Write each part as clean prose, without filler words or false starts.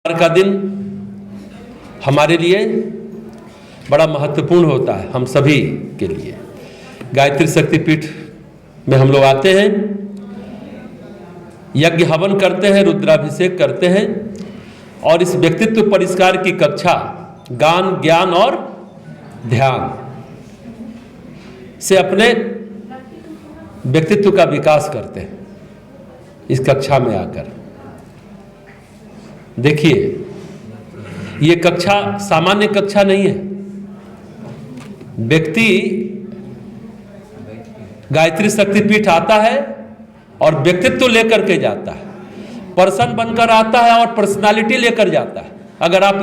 का दिन हमारे लिए बड़ा महत्वपूर्ण होता है, हम सभी के लिए। गायत्री शक्तिपीठ में हम लोग आते हैं, यज्ञ हवन करते हैं, रुद्राभिषेक करते हैं और इस व्यक्तित्व परिष्कार की कक्षा गान, ज्ञान और ध्यान से अपने व्यक्तित्व का विकास करते हैं। इस कक्षा में आकर देखिए, ये कक्षा सामान्य कक्षा नहीं है। व्यक्ति गायत्री शक्तिपीठ आता है और व्यक्तित्व लेकर के जाता है, पर्सन बनकर आता है और पर्सनालिटी लेकर जाता है। अगर आप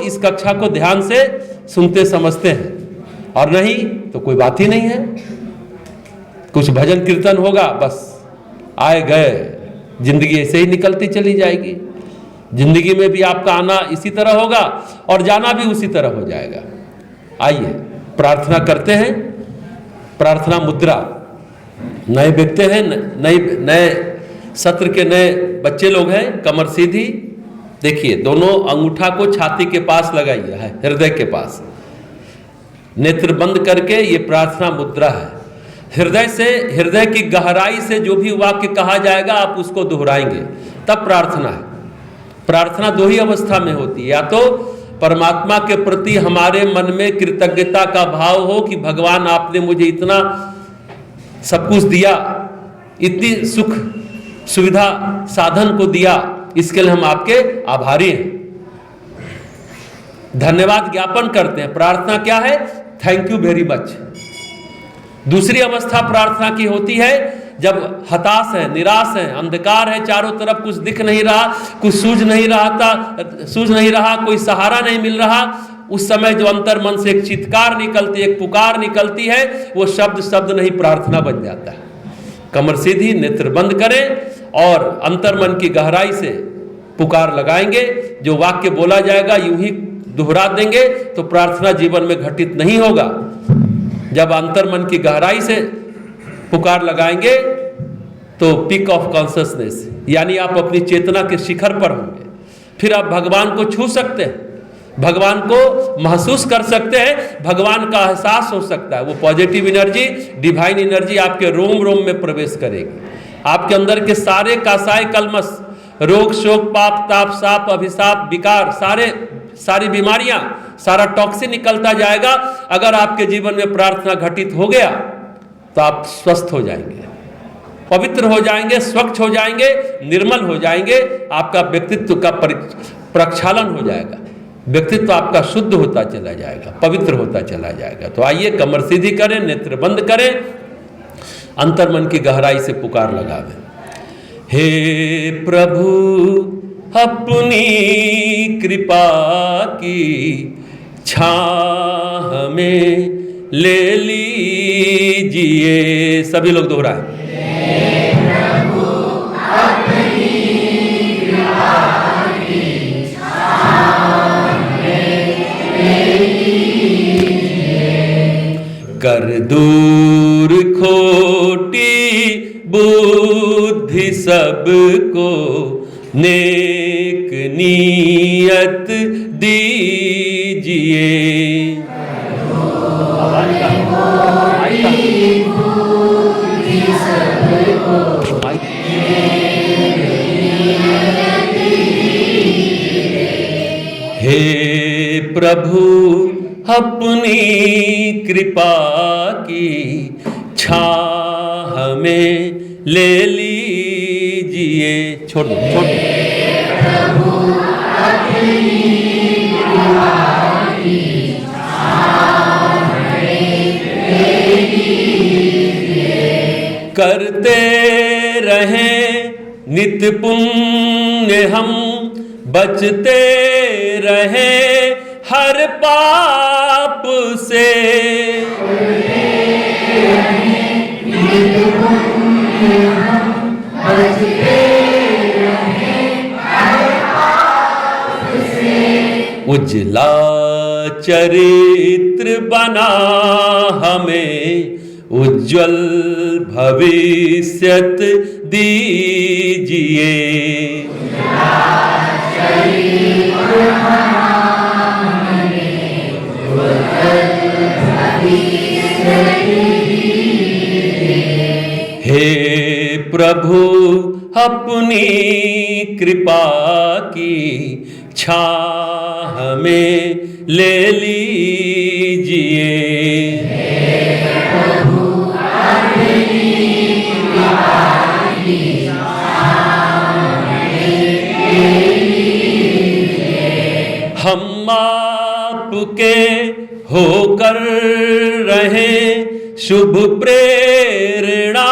इस कक्षा को ध्यान से सुनते समझते हैं, और नहीं तो कोई बात ही नहीं है। कुछ भजन कीर्तन होगा, बस आए गए, जिंदगी ऐसे ही निकलती चली जाएगी। जिंदगी में भी आपका आना इसी तरह होगा और जाना भी उसी तरह हो जाएगा। आइए प्रार्थना करते हैं। प्रार्थना मुद्रा, नए व्यक्ति हैं, नए सत्र के नए बच्चे लोग हैं, कमर सीधी। देखिए, दोनों अंगूठा को छाती के पास लगाइए, है हृदय के पास, नेत्र बंद करके। ये प्रार्थना मुद्रा है। हृदय की गहराई से जो भी वाक्य कहा जाएगा आप उसको दोहराएंगे, तब प्रार्थना है। प्रार्थना दो ही अवस्था में होती है, या तो परमात्मा के प्रति हमारे मन में कृतज्ञता का भाव हो कि भगवान आपने मुझे इतना सब कुछ दिया, इतनी सुख सुविधा साधन को दिया, इसके लिए हम आपके आभारी हैं, धन्यवाद ज्ञापन करते हैं। प्रार्थना क्या है? Thank you very much. दूसरी अवस्था प्रार्थना की होती है जब हताश है, निराश है, अंधकार है, चारों तरफ कुछ दिख नहीं रहा, कुछ सूझ नहीं रहा, कोई सहारा नहीं मिल रहा। उस समय जो अंतर मन से एक चित्कार निकलती है, एक पुकार निकलती है, वो शब्द नहीं प्रार्थना बन जाता है। कमर सीधी, नेत्र बंद करें और अंतर मन की गहराई से पुकार लगाएंगे। जो वाक्य बोला जाएगा यूं ही दोहरा देंगे तो प्रार्थना जीवन में घटित नहीं होगा। जब अंतर मन की गहराई से पुकार लगाएंगे तो पीक ऑफ कॉन्शसनेस, यानी आप अपनी चेतना के शिखर पर होंगे। फिर आप भगवान को छू सकते हैं, भगवान को महसूस कर सकते हैं, भगवान का एहसास हो सकता है। वो पॉजिटिव एनर्जी, डिवाइन एनर्जी आपके रोम रोम में प्रवेश करेगी। आपके अंदर के सारे कासाय कलमश, रोग शोक पाप ताप साप अभिशाप विकार, सारी बीमारियां, सारा टॉक्सिन निकलता जाएगा। अगर आपके जीवन में प्रार्थना घटित हो गया तो आप स्वस्थ हो जाएंगे, पवित्र हो जाएंगे, स्वच्छ हो जाएंगे, निर्मल हो जाएंगे। आपका व्यक्तित्व का प्रक्षालन हो जाएगा, व्यक्तित्व आपका शुद्ध होता चला जाएगा, पवित्र होता चला जाएगा। तो आइए कमर सीधी करें, नेत्र बंद करें, अंतर्मन की गहराई से पुकार लगावें। हे प्रभु अपनी कृपा की छाह हमें ले लीजिए। सभी लोग दोहराएं। हे प्रभु अपनी कृपा की छाह हमें ले लीजिए। कर दूर खोटी बुद्धि सबको, नेक नियत दीजिए। हे प्रभु अपनी कृपा की छाह हमें ले लीजिए। छोड़ दो। प्रभु अपनी कृपा की छाह हमें ले लीजिए। करते रहें नित्य पुण्य हम, बचते रहें हर पाप से। उजला चरित्र बना हमें, उज्ज्वल भविष्यत दीजिए। प्रभु अपनी कृपा की छाह में ले लीजिए। हम आपके होकर रहे शुभ प्रेरणा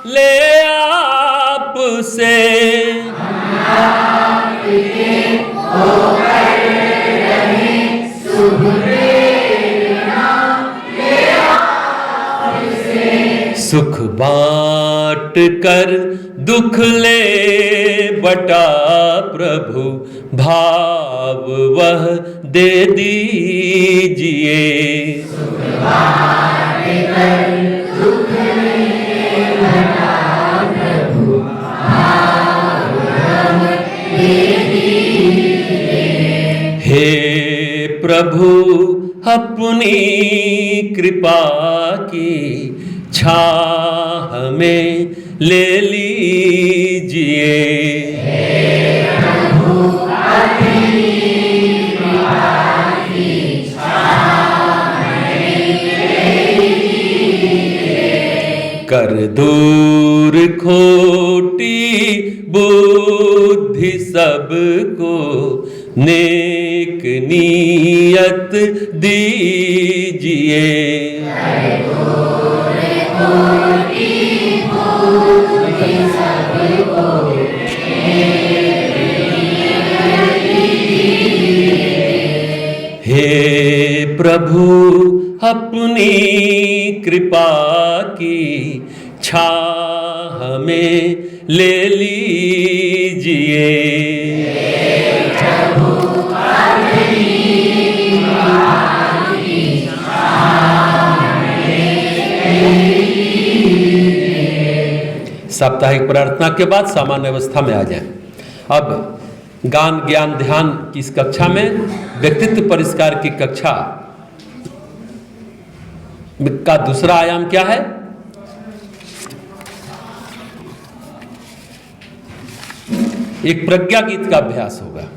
ले आपसे। सुख बांट कर दुख ले बटा प्रभु भाव वह दे दीजिए। हे प्रभु अपनी कृपा की छाह में ले लीजिए। कर दूर खोटी बुद्धि सबको नेक नीयत दीजिए। हे प्रभु अपनी कृपा की छाह में ले लीजिए। साप्ताहिक प्रार्थना के बाद सामान्य अवस्था में आ जाएं। अब गान ज्ञान ध्यान की इस कक्षा में व्यक्तित्व परिष्कार की कक्षा का दूसरा आयाम क्या है? एक प्रज्ञा गीत का अभ्यास होगा।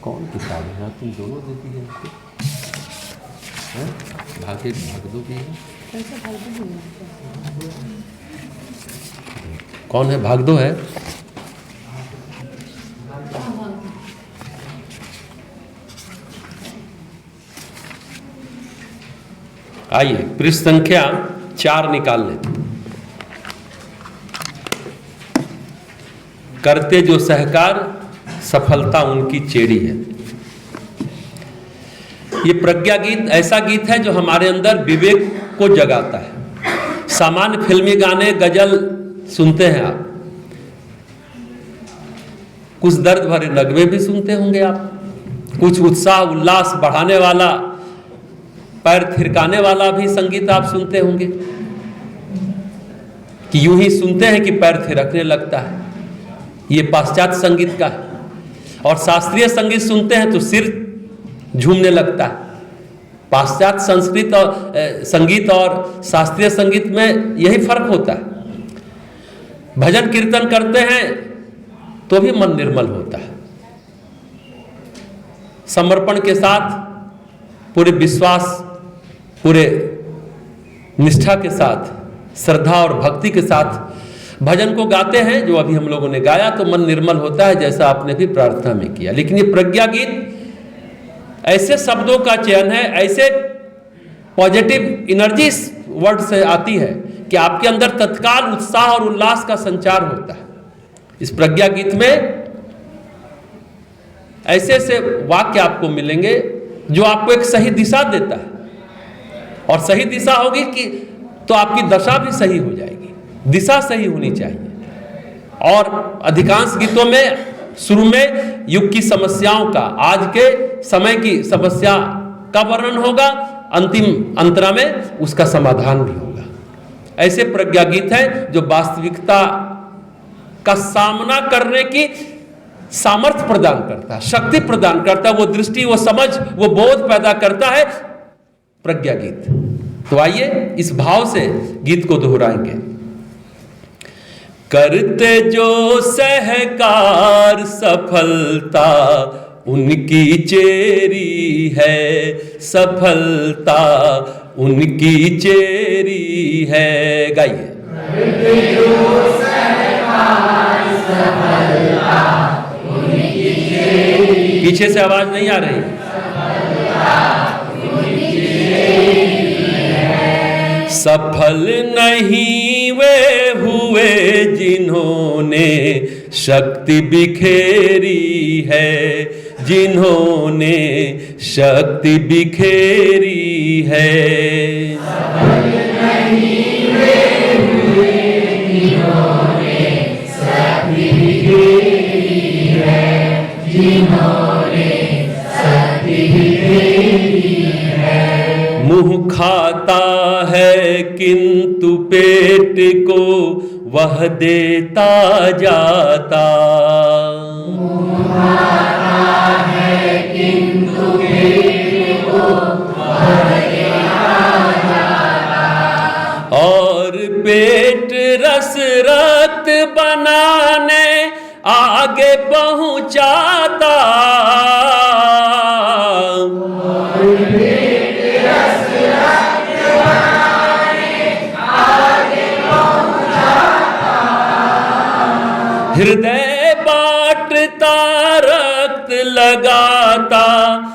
कौन किताब है? तुम दोनों देती है भागे भागदो भी है। कौन है? भागदो है। आइए पृष्ठ संख्या 4 निकाल लें। करते जो सहकार सफलता उनकी चेड़ी है। ये प्रज्ञा गीत ऐसा गीत है जो हमारे अंदर विवेक को जगाता है। सामान्य फिल्मी गाने गजल सुनते हैं आप, कुछ दर्द भरे नगमे भी सुनते होंगे आप, कुछ उत्साह उल्लास बढ़ाने वाला पैर थिरकाने वाला भी संगीत आप सुनते होंगे कि यूं ही सुनते हैं कि पैर थिरकने लगता है। ये पाश्चात्य संगीत का है। और शास्त्रीय संगीत सुनते हैं तो सिर झूमने लगता है। पाश्चात्य संस्कृत और संगीत और शास्त्रीय संगीत में यही फर्क होता है। भजन कीर्तन करते हैं तो भी मन निर्मल होता है। समर्पण के साथ, पूरे विश्वास, पूरे निष्ठा के साथ, श्रद्धा और भक्ति के साथ भजन को गाते हैं जो अभी हम लोगों ने गाया, तो मन निर्मल होता है जैसा आपने भी प्रार्थना में किया। लेकिन ये प्रज्ञा गीत ऐसे शब्दों का चयन है, ऐसे पॉजिटिव एनर्जी वर्ड से आती है कि आपके अंदर तत्काल उत्साह और उल्लास का संचार होता है। इस प्रज्ञा गीत में ऐसे ऐसे वाक्य आपको मिलेंगे जो आपको एक सही दिशा देता है। और सही दिशा होगी कि तो आपकी दशा भी सही हो जाएगी। दिशा सही होनी चाहिए। और अधिकांश गीतों में शुरू में युग की समस्याओं का, आज के समय की समस्या का वर्णन होगा, अंतिम अंतरा में उसका समाधान भी होगा। ऐसे प्रज्ञा गीत है जो वास्तविकता का सामना करने की सामर्थ्य प्रदान करता है, शक्ति प्रदान करता है, वो दृष्टि, वो समझ, वो बोध पैदा करता है प्रज्ञा गीत। तो आइए इस भाव से गीत को दोहराएंगे। करते जो सहकार सफलता उनकी चेरी है, सफलता उनकी चेरी है। गाइए। करते जो सहकार सफलता उनकी चेरी, पीछे से आवाज नहीं आ रही। सफल नहीं वे हुए जिन्होंने शक्ति बिखेरी है, जिन्होंने शक्ति बिखेरी है। सफल नहीं वे हुए जिन्होंने शक्ति बिखेरी है, जिन्होंने शक्ति बिखेरी है। मुँह खाता है किंतु पेट को वह देता जाता, मुँह खाता है किंतु पेट को वह देता जाता, और पेट रस रक्त बनाने आगे पहुँचाता, हृदय बांटता रक्त लगाता,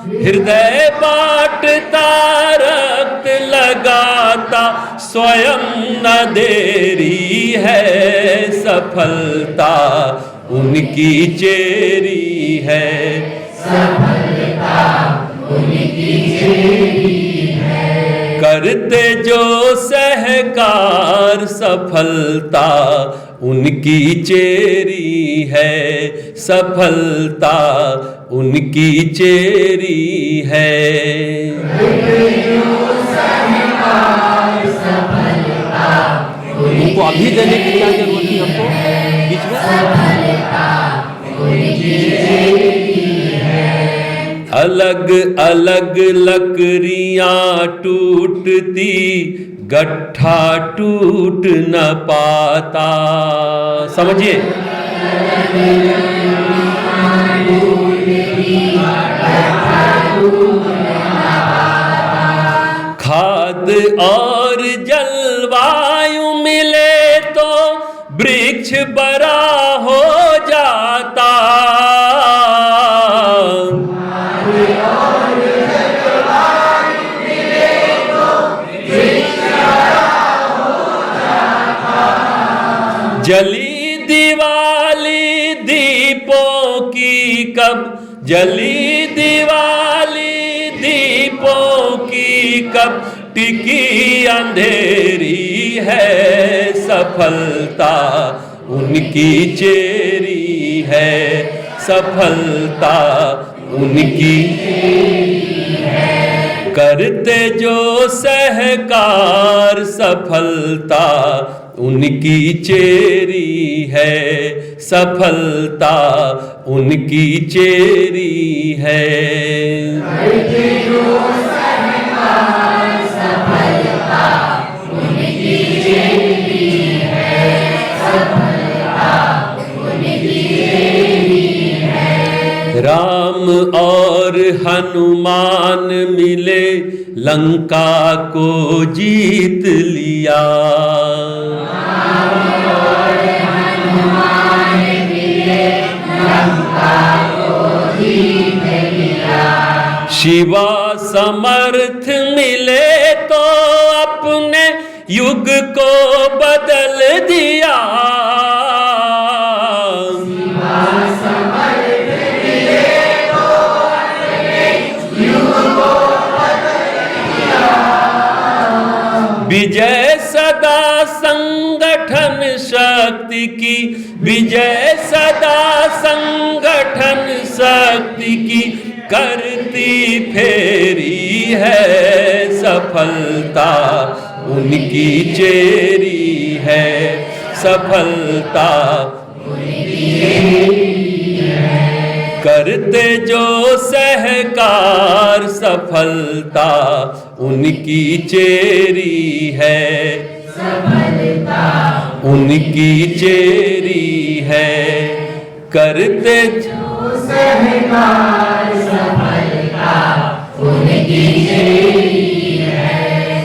हृदय बांटता रक्त लगाता, स्वयं न देरी है, सफलता उनकी चेरी है, सफलता उनकी चेरी है। करते जो सहकार सफलता उनकी चेरी है, सफलता उनकी चेरी है। उनको अभी देने की क्या जरूरत थी हमको बीच में? अलग अलग लकड़ियां टूटती गट्ठा टूट न पाता। समझिए, खाद और जलवायु मिले तो वृक्ष बड़ा हो जाता। जली दिवाली दीपों की कब, जली दिवाली दीपों की कब, टिकी अंधेरी है, सफलता उनकी चेरी है, सफलता उनकी करते जो सहकार सफलता उनकी चेरी है, सफलता उनकी चेरी है। करते जो सहकार सफलता उनकी चेरी है, सफलता उनकी चेरी है। राम और हनुमान मिले लंका को जीत लिया, शिवा समर्थ मिले तो अपने युग को बदल दिया, शिवा समर्थ मिले तो अपने युग को बदल दिया। विजय सदा संगठन शक्ति की, विजय सदा संगठन शक्ति की करती फेरी है, सफलता उनकी चेरी है, सफलता उनकी चेरी है। करते जो सहकार सफलता उनकी चेरी है, सफलता उनकी चेरी है, करते जो सहकार सफलता उनकी चेरी है,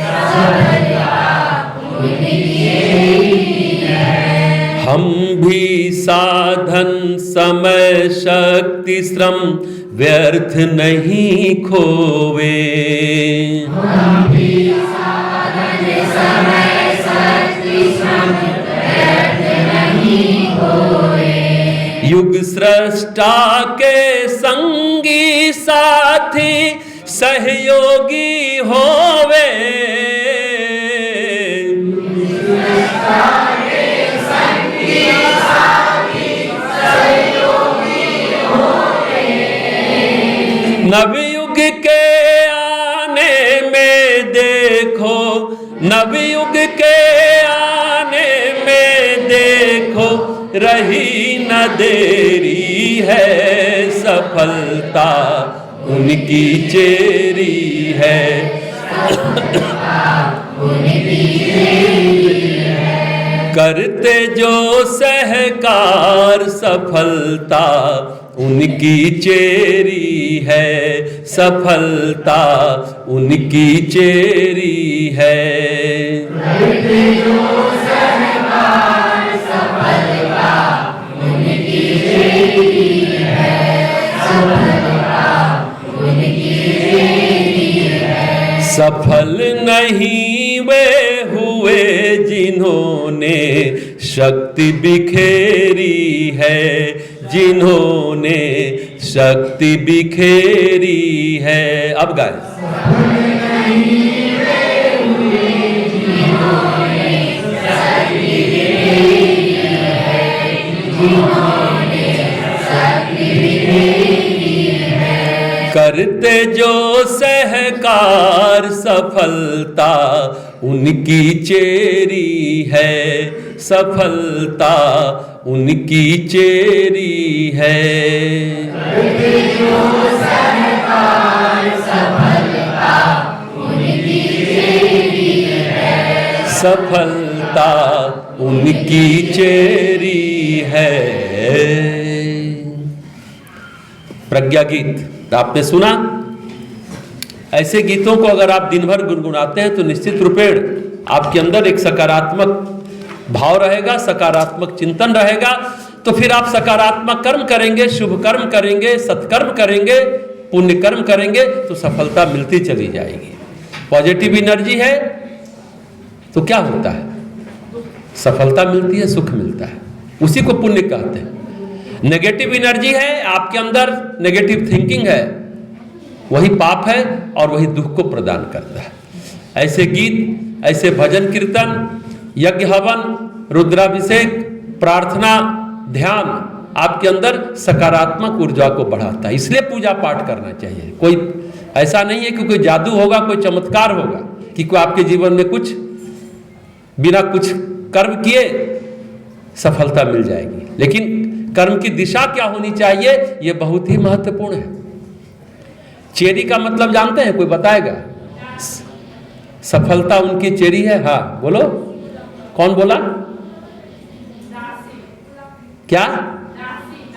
सफलता उनकी चेरी है। हम भी साधन समय शक्ति श्रम व्यर्थ नहीं खोवे, हम भी साधन समय शक्ति श्रम व्यर्थ नहीं खोवे। युग सृष्टा के संगी साथी सहयोगी होवे, नवयुग के आने में देखो, नवयुग के आने में देखो, रही न देरी है, सफलता उनकी चेरी है, करते जो सहकार सफलता उनकी चेरी है, सफलता उनकी चेरी है। करते जो सहकार सफलता उनकी चेरी है, सफलता उनकी चेरी है। सफल नहीं वे हुए जिन्होंने शक्ति बिखेरी है, जिन्होंने शक्ति बिखेरी है। अब गाए। करते जो सहकार सफलता उनकी चेरी है, सफलता उनकी चेरी है। करते जो सहकार सफलता उनकी चेरी है, सफलता उनकी चेरी है। प्रज्ञा गीत आपने सुना। ऐसे गीतों को अगर आप दिन भर गुनगुनाते हैं तो निश्चित रूपेण आपके अंदर एक सकारात्मक भाव रहेगा, सकारात्मक चिंतन रहेगा, तो फिर आप सकारात्मक कर्म करेंगे, शुभ कर्म करेंगे, सत्कर्म करेंगे, पुण्य कर्म करेंगे तो सफलता मिलती चली जाएगी। पॉजिटिव एनर्जी है तो क्या होता है, सफलता मिलती है, सुख मिलता है, उसी को पुण्य कहते हैं। नेगेटिव एनर्जी है, आपके अंदर नेगेटिव थिंकिंग है, वही पाप है और वही दुख को प्रदान करता है। ऐसे गीत, ऐसे भजन कीर्तन, यज्ञ हवन, रुद्राभिषेक, प्रार्थना, ध्यान आपके अंदर सकारात्मक ऊर्जा को बढ़ाता है। इसलिए पूजा पाठ करना चाहिए। कोई ऐसा नहीं है कि कोई जादू होगा, कोई चमत्कार होगा कि कोई आपके जीवन में कुछ बिना कुछ कर्म किए सफलता मिल जाएगी। लेकिन कर्म की दिशा क्या होनी चाहिए, यह बहुत ही महत्वपूर्ण है। चेरी का मतलब जानते हैं, कोई बताएगा? सफलता उनकी चेरी है। हाँ बोलो, कौन बोला? क्या?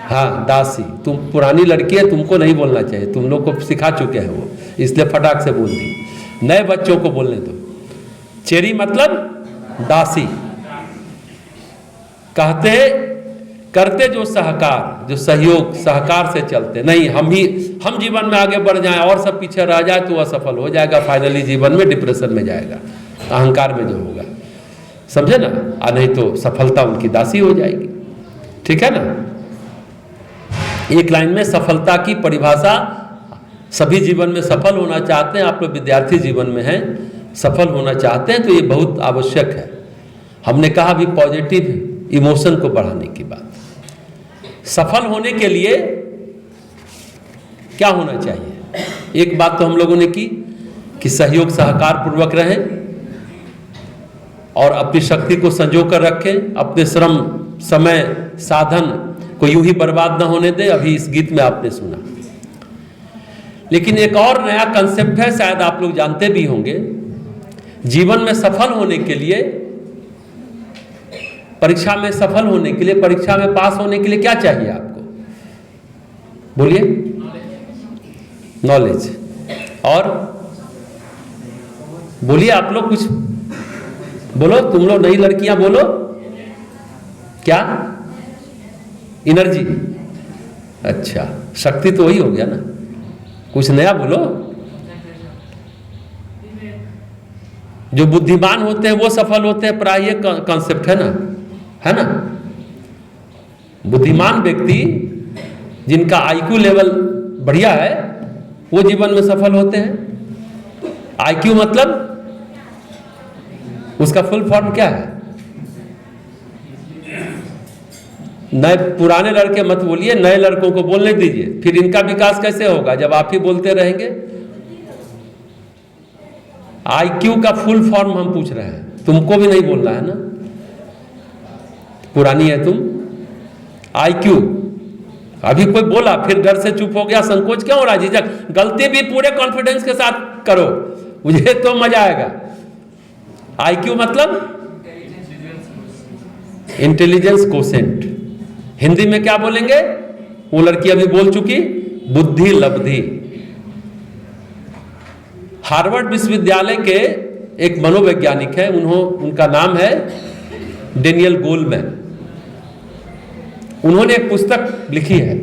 हाँ दासी। तुम पुरानी लड़की है, तुमको नहीं बोलना चाहिए, तुम लोग को सिखा चुके हैं वो, इसलिए फटाक से बोल दी। नए बच्चों को बोलने दो। चेरी मतलब दासी। कहते करते जो सहकार, जो सहयोग, सहकार से चलते, नहीं हम जीवन में आगे बढ़ जाएं और सब पीछे रह जाए तो असफल हो जाएगा, फाइनली जीवन में डिप्रेशन में जाएगा, अहंकार में जो होगा, समझे ना? नहीं तो सफलता उनकी दासी हो जाएगी। ठीक है ना? एक लाइन में सफलता की परिभाषा, सभी जीवन में सफल होना चाहते हैं, आप लोग विद्यार्थी जीवन में हैं, सफल होना चाहते हैं तो ये बहुत आवश्यक है। हमने कहा भी पॉजिटिव इमोशन को बढ़ाने की बात। सफल होने के लिए क्या होना चाहिए? एक बात तो हम लोगों ने की कि सहयोग सहकार पूर्वक रहें और अपनी शक्ति को संजो कर रखें, अपने श्रम, समय, साधन को यूं ही बर्बाद ना होने दें। अभी इस गीत में आपने सुना। लेकिन एक और नया कंसेप्ट है, शायद आप लोग जानते भी होंगे। जीवन में सफल होने के लिए परीक्षा में सफल होने के लिए, परीक्षा में पास होने के लिए क्या चाहिए आपको? बोलिए। नॉलेज। और बोलिए आप लोग, कुछ बोलो, तुम लोग नई लड़कियां बोलो। क्या? एनर्जी। अच्छा, शक्ति तो वही हो गया ना, कुछ नया बोलो। जो बुद्धिमान होते हैं वो सफल होते हैं, प्राय ये कॉन्सेप्ट है ना। बुद्धिमान व्यक्ति जिनका आईक्यू लेवल बढ़िया है वो जीवन में सफल होते हैं। आईक्यू मतलब उसका फुल फॉर्म क्या है? नए पुराने लड़के मत बोलिए, नए लड़कों को बोलने दीजिए, फिर इनका विकास कैसे होगा जब आप ही बोलते रहेंगे। आईक्यू का फुल फॉर्म हम पूछ रहे हैं, तुमको भी नहीं बोलना है ना, पुरानी है तुम। आईक्यू अभी कोई बोला फिर डर से चुप हो गया, संकोच क्यों हो रहा है? झिझक। गलती भी पूरे कॉन्फिडेंस के साथ करो, मुझे तो मजा आएगा। आईक्यू मतलब इंटेलिजेंस कोसेंट। हिंदी में क्या बोलेंगे? वो लड़की अभी बोल चुकी, बुद्धि लब्धि। हार्वर्ड विश्वविद्यालय के एक मनोवैज्ञानिक है, उनका नाम है डेनियल गोलमैन। उन्होंने एक पुस्तक लिखी है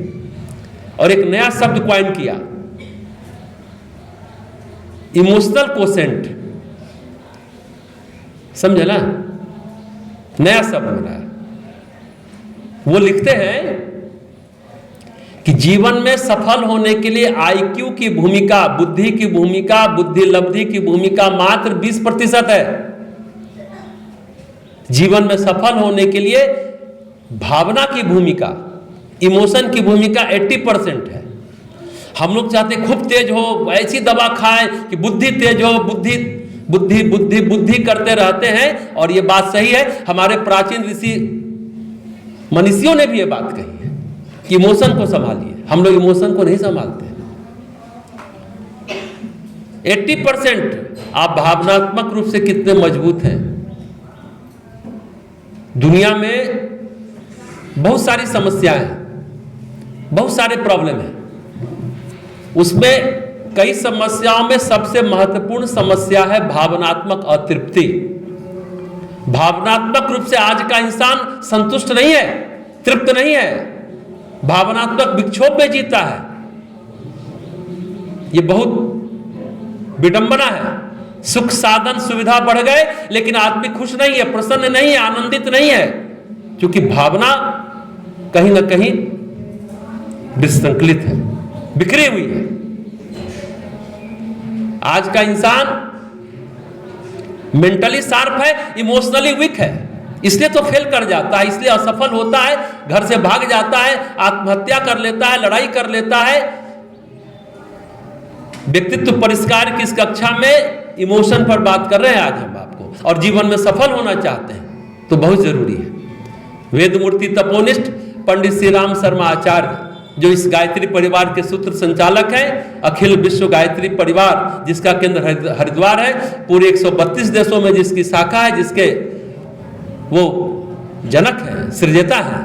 और एक नया शब्द क्वाइन किया, इमोशनल कोसेंट। समझे ना? नया शब्द बना है। वो लिखते हैं कि जीवन में सफल होने के लिए आईक्यू की भूमिका, बुद्धि की भूमिका, बुद्धि लब्धि की भूमिका मात्र 20% है। जीवन में सफल होने के लिए भावना की भूमिका, इमोशन की भूमिका 80% है। हम लोग चाहते खूब तेज हो, ऐसी दवा खाएं कि बुद्धि तेज हो, बुद्धि बुद्धि बुद्धि बुद्धि करते रहते हैं। और ये बात सही है, हमारे प्राचीन ऋषि मनीषियों ने भी ये बात कही है कि इमोशन को संभालिए। हम लोग इमोशन को नहीं संभालते। 80% आप भावनात्मक रूप से कितने मजबूत हैं। दुनिया में बहुत सारी समस्याएं हैं, बहुत सारे प्रॉब्लम हैं, उसमें कई समस्याओं में सबसे महत्वपूर्ण समस्या है भावनात्मक अतृप्ति। भावनात्मक रूप से आज का इंसान संतुष्ट नहीं है, तृप्त नहीं है, भावनात्मक विक्षोभ में जीता है। ये बहुत विडंबना है। सुख साधन सुविधा बढ़ गए लेकिन आदमी खुश नहीं है, प्रसन्न नहीं है, आनंदित नहीं है, क्योंकि भावना कहीं ना कहीं विसंकलित है, बिखरी हुई है। आज का इंसान मेंटली शार्प है, इमोशनली वीक है, इसलिए तो फेल कर जाता है, इसलिए असफल होता है, घर से भाग जाता है, आत्महत्या कर लेता है, लड़ाई कर लेता है। व्यक्तित्व परिष्कार की इस कक्षा में इमोशन पर बात कर रहे हैं आज हम आपको। और जीवन में सफल होना चाहते हैं तो बहुत जरूरी है। वेदमूर्ति तपोनिष्ठ पंडित श्री राम शर्मा आचार्य, जो इस गायत्री परिवार के सूत्र संचालक हैं, अखिल विश्व गायत्री परिवार जिसका केंद्र हरिद्वार है, पूरे 132 देशों में जिसकी शाखा है, जिसके वो जनक हैं, सृजता हैं,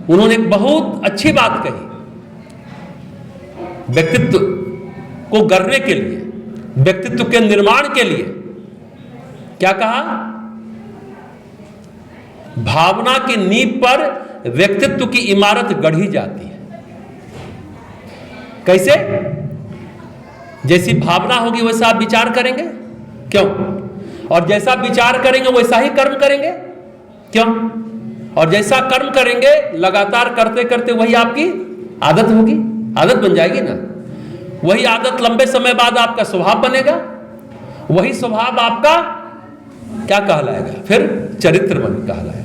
उन्होंने एक बहुत अच्छी बात कही। व्यक्तित्व को गढ़ने के लिए, व्यक्तित्व के निर्माण के लिए क्या कहा? भावना की नींव पर व्यक्तित्व की इमारत गढ़ी जाती है। कैसे? जैसी भावना होगी वैसा आप विचार करेंगे, क्यों? और जैसा विचार करेंगे वैसा ही कर्म करेंगे, क्यों? और जैसा कर्म करेंगे लगातार करते करते वही आपकी आदत होगी, आदत बन जाएगी ना। वही आदत लंबे समय बाद आपका स्वभाव बनेगा, वही स्वभाव आपका क्या कहलाएगा? फिर चरित्र बन कहलाएगा।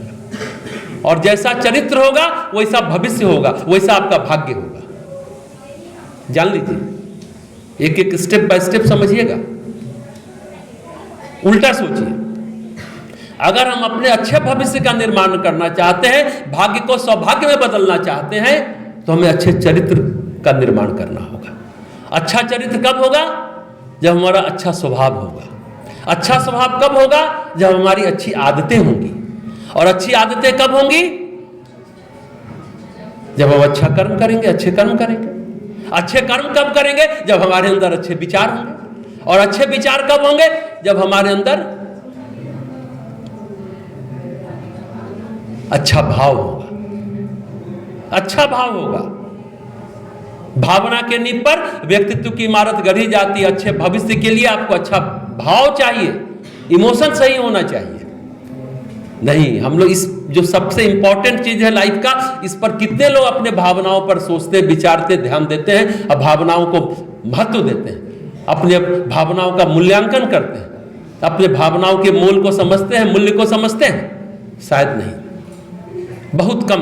और जैसा चरित्र होगा वैसा भविष्य होगा, वैसा आपका भाग्य होगा। जान लीजिए, एक एक स्टेप बाय स्टेप समझिएगा। उल्टा सोचिए, अगर हम अपने अच्छे भविष्य का निर्माण करना चाहते हैं, भाग्य को सौभाग्य में बदलना चाहते हैं, तो हमें अच्छे चरित्र का निर्माण करना होगा। अच्छा चरित्र कब होगा? जब हमारा अच्छा स्वभाव होगा। अच्छा स्वभाव कब होगा? जब हमारी अच्छी आदतें होंगी। और अच्छी आदतें कब होंगी? जब हम अच्छा कर्म करेंगे, अच्छे कर्म करेंगे। अच्छे कर्म कब करेंगे? जब हमारे अंदर अच्छे विचार होंगे। और अच्छे विचार कब होंगे? जब हमारे अंदर अच्छा भाव होगा। अच्छा भाव होगा। भावना के नींव पर व्यक्तित्व की इमारत गढ़ी जाती है। अच्छे भविष्य के लिए आपको अच्छा भाव चाहिए, इमोशन सही होना चाहिए। नहीं, हम लोग इस जो सबसे इंपॉर्टेंट चीज है लाइफ का, इस पर कितने लोग अपने भावनाओं पर सोचते, विचारते, ध्यान देते हैं और भावनाओं को महत्व देते हैं, अपने भावनाओं का मूल्यांकन करते हैं, अपने भावनाओं के मोल को समझते हैं, मूल्य को समझते हैं? शायद नहीं, बहुत कम।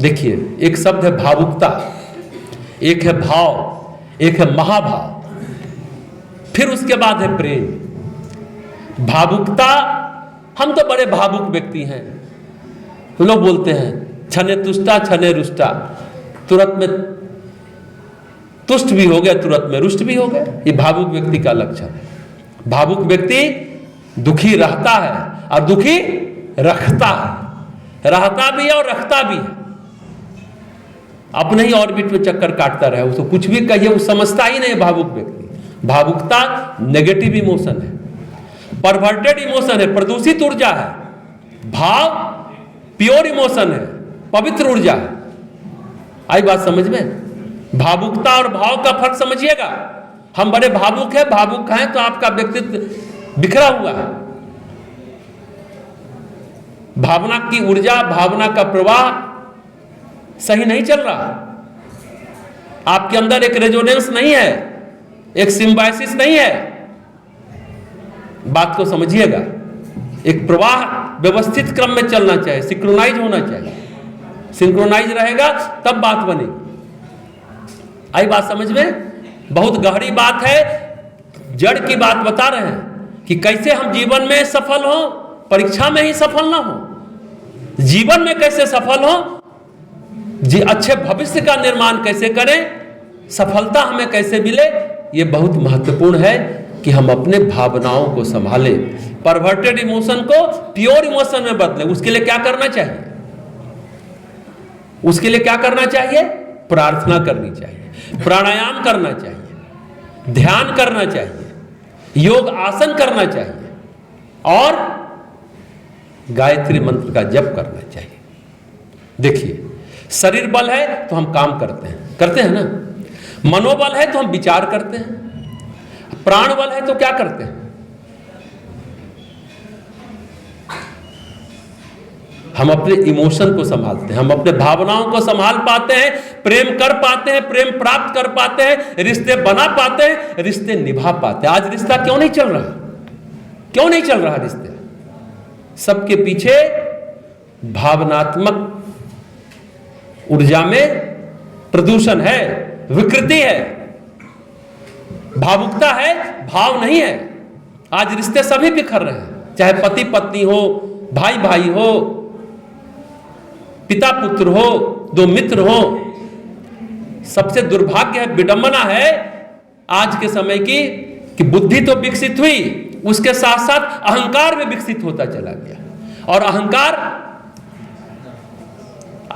देखिए, एक शब्द है भावुकता, एक है भाव, एक है महाभाव, फिर उसके बाद है प्रेम। भावुकता, हम तो बड़े भावुक व्यक्ति हैं। लोग बोलते हैं छने तुष्टा छने रुष्टा, तुरंत में तुष्ट भी हो गए, तुरंत में रुष्ट भी हो गए। ये भावुक व्यक्ति का लक्षण है। भावुक व्यक्ति दुखी रहता है और दुखी रखता है, रहता भी है और रखता भी है। अपने ही ऑर्बिट में चक्कर काटता रहे, उसको कुछ भी कहिए वो समझता ही नहीं है भावुक व्यक्ति। भावुकता नेगेटिव इमोशन है, परवर्टेड इमोशन है, प्रदूषित ऊर्जा है। भाव प्योर इमोशन है, पवित्र ऊर्जा है। आई बात समझ में? भावुकता और भाव का फर्क समझिएगा। हम बड़े भावुक हैं तो आपका व्यक्तित्व बिखरा हुआ है। भावना की ऊर्जा, भावना का प्रवाह सही नहीं चल रहा। आपके अंदर एक रेजोनेंस नहीं है, एक सिम्बायसिस नहीं है। बात को समझिएगा। एक प्रवाह व्यवस्थित क्रम में चलना चाहिए, सिंक्रोनाइज होना चाहिए। सिंक्रोनाइज रहेगा तब बात बनेगी। आई बात समझ में? बहुत गहरी बात है, जड़ की बात बता रहे हैं कि कैसे हम जीवन में सफल हो, परीक्षा में ही सफल ना हो, जीवन में कैसे सफल हो, अच्छे भविष्य का निर्माण कैसे करें, सफलता हमें कैसे मिले। ये बहुत महत्वपूर्ण है कि हम अपने भावनाओं को संभालें, परवर्टेड इमोशन को प्योर इमोशन में बदलें। उसके लिए क्या करना चाहिए? उसके लिए क्या करना चाहिए? प्रार्थना करनी चाहिए, प्राणायाम करना चाहिए, ध्यान करना चाहिए, योग आसन करना चाहिए और गायत्री मंत्र का जप करना चाहिए। देखिए, शरीर बल है तो हम काम करते हैं ना। मनोबल है तो हम विचार करते हैं। प्राण बल है तो क्या करते हैं? हम अपने इमोशन को संभालते हैं, हम अपने भावनाओं को संभाल पाते हैं, प्रेम कर पाते हैं, प्रेम प्राप्त कर पाते हैं, रिश्ते बना पाते हैं, रिश्ते निभा पाते हैं। आज रिश्ता क्यों नहीं चल रहा? क्यों नहीं चल रहा रिश्ते? सबके पीछे भावनात्मक ऊर्जा में प्रदूषण है, विकृति है, भावुकता है, भाव नहीं है। आज रिश्ते सभी बिखर रहे हैं, चाहे पति पत्नी हो, भाई भाई हो, पिता पुत्र हो, दो मित्र हो। सबसे दुर्भाग्य है, विडंबना है आज के समय की कि बुद्धि तो विकसित हुई, उसके साथ साथ अहंकार भी विकसित होता चला गया। और अहंकार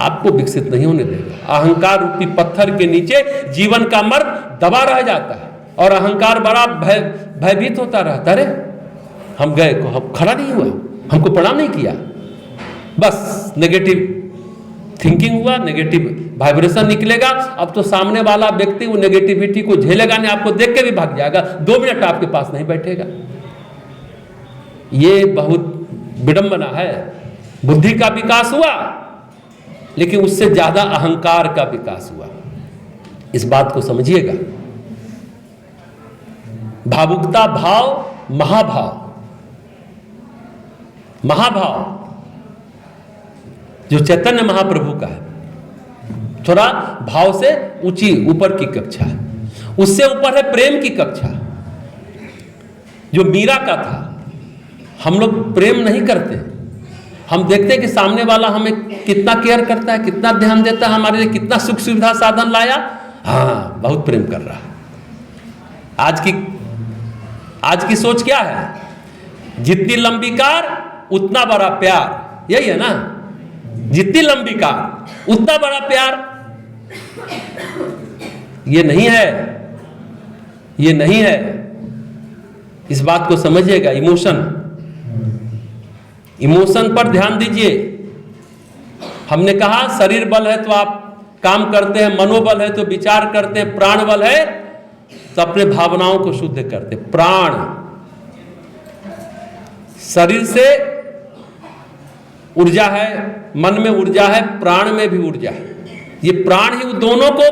आपको विकसित नहीं होने देगा। अहंकार रूपी पत्थर के नीचे जीवन का मर्म दबा रह जाता है और अहंकार बड़ा भयभीत होता रहता है। हम गए, हम खड़ा नहीं हुआ, हमको प्रणाम नहीं किया, बस नेगेटिव थिंकिंग हुआ, नेगेटिव वाइब्रेशन निकलेगा। अब तो सामने वाला व्यक्ति वो नेगेटिविटी को झेलेगा नहीं, आपको देख के भी भाग जाएगा, 2 मिनट आपके पास नहीं बैठेगा। ये बहुत विडंबना है। बुद्धि का विकास हुआ लेकिन उससे ज्यादा अहंकार का विकास हुआ। इस बात को समझिएगा। भावुकता भाव, महाभाव, महाभाव जो चैतन्य महाप्रभु का है, थोड़ा भाव से ऊंची ऊपर की कक्षा है। उससे ऊपर है प्रेम की कक्षा जो मीरा का था। हम लोग प्रेम नहीं करते, हम देखते हैं कि सामने वाला हमें कितना केयर करता है, कितना ध्यान देता है, हमारे लिए कितना सुख सुविधा साधन लाया। हाँ, बहुत प्रेम कर रहा है। आज की सोच क्या है जितनी लंबी कार उतना बड़ा प्यार, यही है ना। जितनी लंबी कार उतना बड़ा प्यार। ये नहीं है, ये नहीं है। इस बात को समझिएगा। इमोशन पर ध्यान दीजिए। हमने कहा शरीर बल है तो आप काम करते हैं, मनोबल है तो विचार करते हैं, प्राण बल है तो अपने भावनाओं को शुद्ध करते। प्राण, शरीर से ऊर्जा है, मन में ऊर्जा है, प्राण में भी ऊर्जा है। ये प्राण ही दोनों को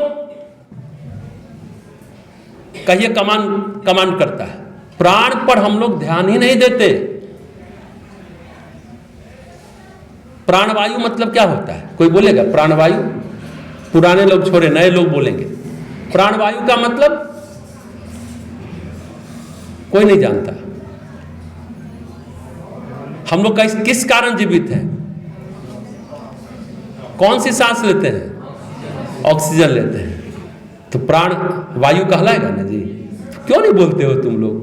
कहिए कमांड करता है। प्राण पर हम लोग ध्यान ही नहीं देते। प्राणवायु मतलब क्या होता है? कोई बोलेगा प्राणवायु? पुराने लोग छोड़े, नए लोग बोलेंगे। प्राणवायु का मतलब कोई नहीं जानता। हम लोग किस कारण जीवित हैं? कौन सी सांस लेते हैं? ऑक्सीजन लेते हैं, तो प्राण वायु कहलाएगा ना जी। तो क्यों नहीं बोलते हो तुम लोग?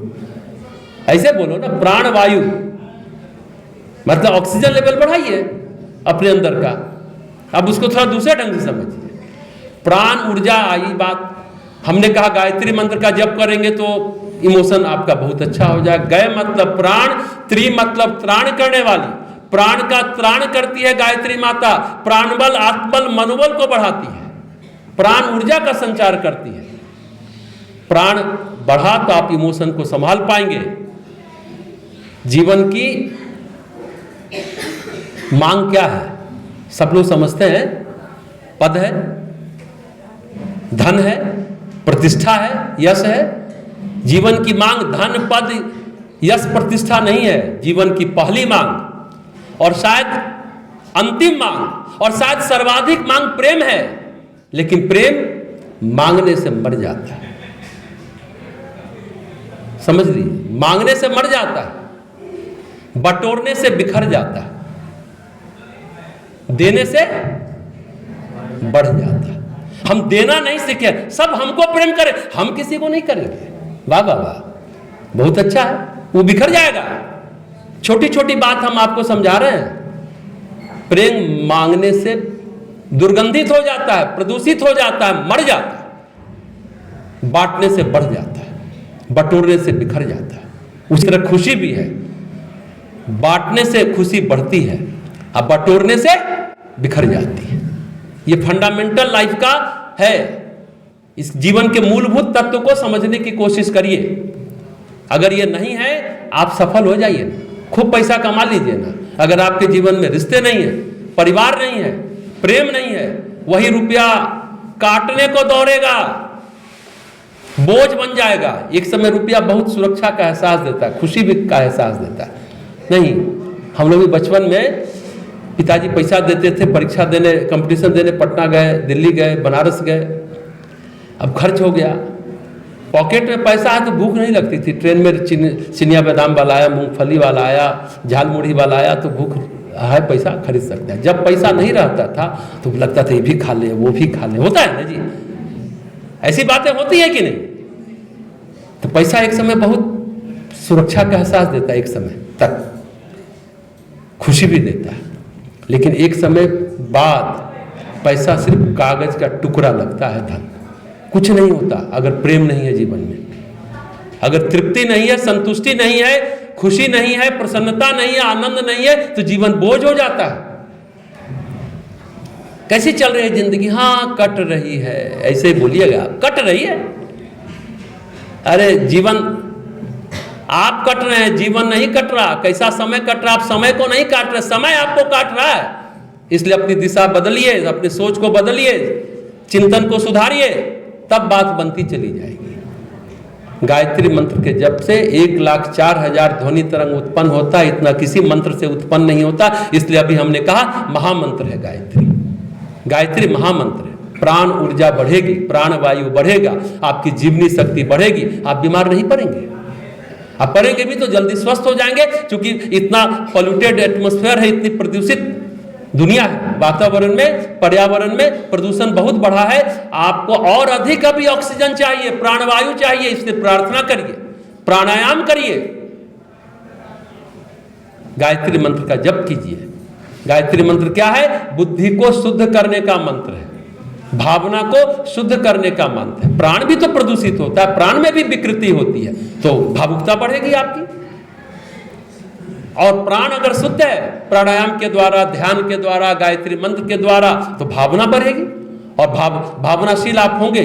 ऐसे बोलो ना, प्राण वायु मतलब ऑक्सीजन लेवल बढ़ाइए अपने अंदर का। अब उसको थोड़ा दूसरे ढंग से समझिए। प्राण ऊर्जा आई बात। हमने कहा गायत्री मंत्र का जप करेंगे तो इमोशन आपका बहुत अच्छा हो जाए। गय मतलब प्राण, त्रि मतलब त्राण करने वाली। प्राण का त्राण करती है गायत्री माता। प्राणबल, आत्मबल, मनोबल को बढ़ाती है। प्राण ऊर्जा का संचार करती है। प्राण बढ़ा तो आप इमोशन को संभाल पाएंगे। जीवन की मांग क्या है? सब लोग समझते हैं पद है, धन है, प्रतिष्ठा है, यश है। जीवन की मांग धन, पद, यश, प्रतिष्ठा नहीं है। जीवन की पहली मांग और शायद अंतिम मांग और शायद सर्वाधिक मांग प्रेम है। लेकिन प्रेम मांगने से मर जाता है। समझ लीजिए, मांगने से मर जाता है, बटोरने से बिखर जाता है, देने से बढ़ जाता है। हम देना नहीं सीखे। सब हमको प्रेम करें, हम किसी को नहीं करेंगे। वाह वाह वाह, बहुत अच्छा है। वो बिखर जाएगा। छोटी छोटी बात हम आपको समझा रहे हैं। प्रेम मांगने से दुर्गंधित हो जाता है, प्रदूषित हो जाता है, मर जाता है। बांटने से बढ़ जाता है, बटोरने से बिखर जाता है। उसी तरह खुशी भी है। बांटने से खुशी बढ़ती है, अब बटोरने से बिखर जाती है। ये फंडामेंटल लाइफ का है। इस जीवन के मूलभूत तत्व को समझने की कोशिश करिए। अगर ये नहीं है, आप सफल हो जाइए ना, खूब पैसा कमा लीजिए ना। अगर आपके जीवन में रिश्ते नहीं है, परिवार नहीं है, प्रेम नहीं है, वही रुपया काटने को दौड़ेगा, बोझ बन जाएगा। एक समय रुपया बहुत सुरक्षा का एहसास देता है, खुशी भी का एहसास देता है। नहीं, हम लोग भी बचपन में पिताजी पैसा देते थे परीक्षा देने, कंपटीशन देने, पटना गए, दिल्ली गए, बनारस गए। अब खर्च हो गया। पॉकेट में पैसा है तो भूख नहीं लगती थी। ट्रेन में चिनिया बादाम वाला आया, मूंगफली वाला आया, झाल मुढ़ी वाला आया तो भूख है, पैसा खरीद सकता है। जब पैसा नहीं रहता था तो लगता था ये भी खा ले, वो भी खा ले। होता है ना जी, ऐसी बातें होती है कि नहीं? तो पैसा एक समय बहुत सुरक्षा का एहसास देता है, एक समय तक खुशी भी देता है। लेकिन एक समय बाद पैसा सिर्फ कागज का टुकड़ा लगता है, धन कुछ नहीं होता। अगर प्रेम नहीं है जीवन में, अगर तृप्ति नहीं है, संतुष्टि नहीं है, खुशी नहीं है, प्रसन्नता नहीं है, आनंद नहीं है, तो जीवन बोझ हो जाता है। कैसी चल रही है जिंदगी? हाँ, कट रही है। ऐसे ही बोलिएगा, कट रही है। अरे जीवन आप कट रहे हैं, जीवन नहीं कट रहा। कैसा समय कट रहा? आप समय को नहीं काट रहे, समय आपको काट रहा है। इसलिए अपनी दिशा बदलिए, अपनी सोच को बदलिए, चिंतन को सुधारिए, तब बात बनती चली जाएगी। गायत्री मंत्र के जप से 1,04,000 ध्वनि तरंग उत्पन्न होता है। इतना किसी मंत्र से उत्पन्न नहीं होता। इसलिए अभी हमने कहा महामंत्र है गायत्री। गायत्री महामंत्र है। प्राण ऊर्जा बढ़ेगी, प्राण वायु बढ़ेगा, आपकी जीवनी शक्ति बढ़ेगी, आप बीमार नहीं पड़ेंगे। आप पढ़ेंगे भी तो जल्दी स्वस्थ हो जाएंगे, क्योंकि इतना पॉल्यूटेड एटमॉस्फेयर है, इतनी प्रदूषित दुनिया है। वातावरण में, पर्यावरण में प्रदूषण बहुत बढ़ा है। आपको और अधिक अभी ऑक्सीजन चाहिए, प्राणवायु चाहिए। इसलिए प्रार्थना करिए, प्राणायाम करिए, गायत्री मंत्र का जप कीजिए। गायत्री मंत्र क्या है? बुद्धि को शुद्ध करने का मंत्र है, भावना को शुद्ध करने का मंत्र है। प्राण भी तो प्रदूषित होता है, प्राण में भी विकृति होती है, तो भावुकता बढ़ेगी आपकी। और प्राण अगर शुद्ध है प्राणायाम के द्वारा, ध्यान के द्वारा, गायत्री मंत्र के द्वारा, तो भावना बढ़ेगी। और भावनाशील आप होंगे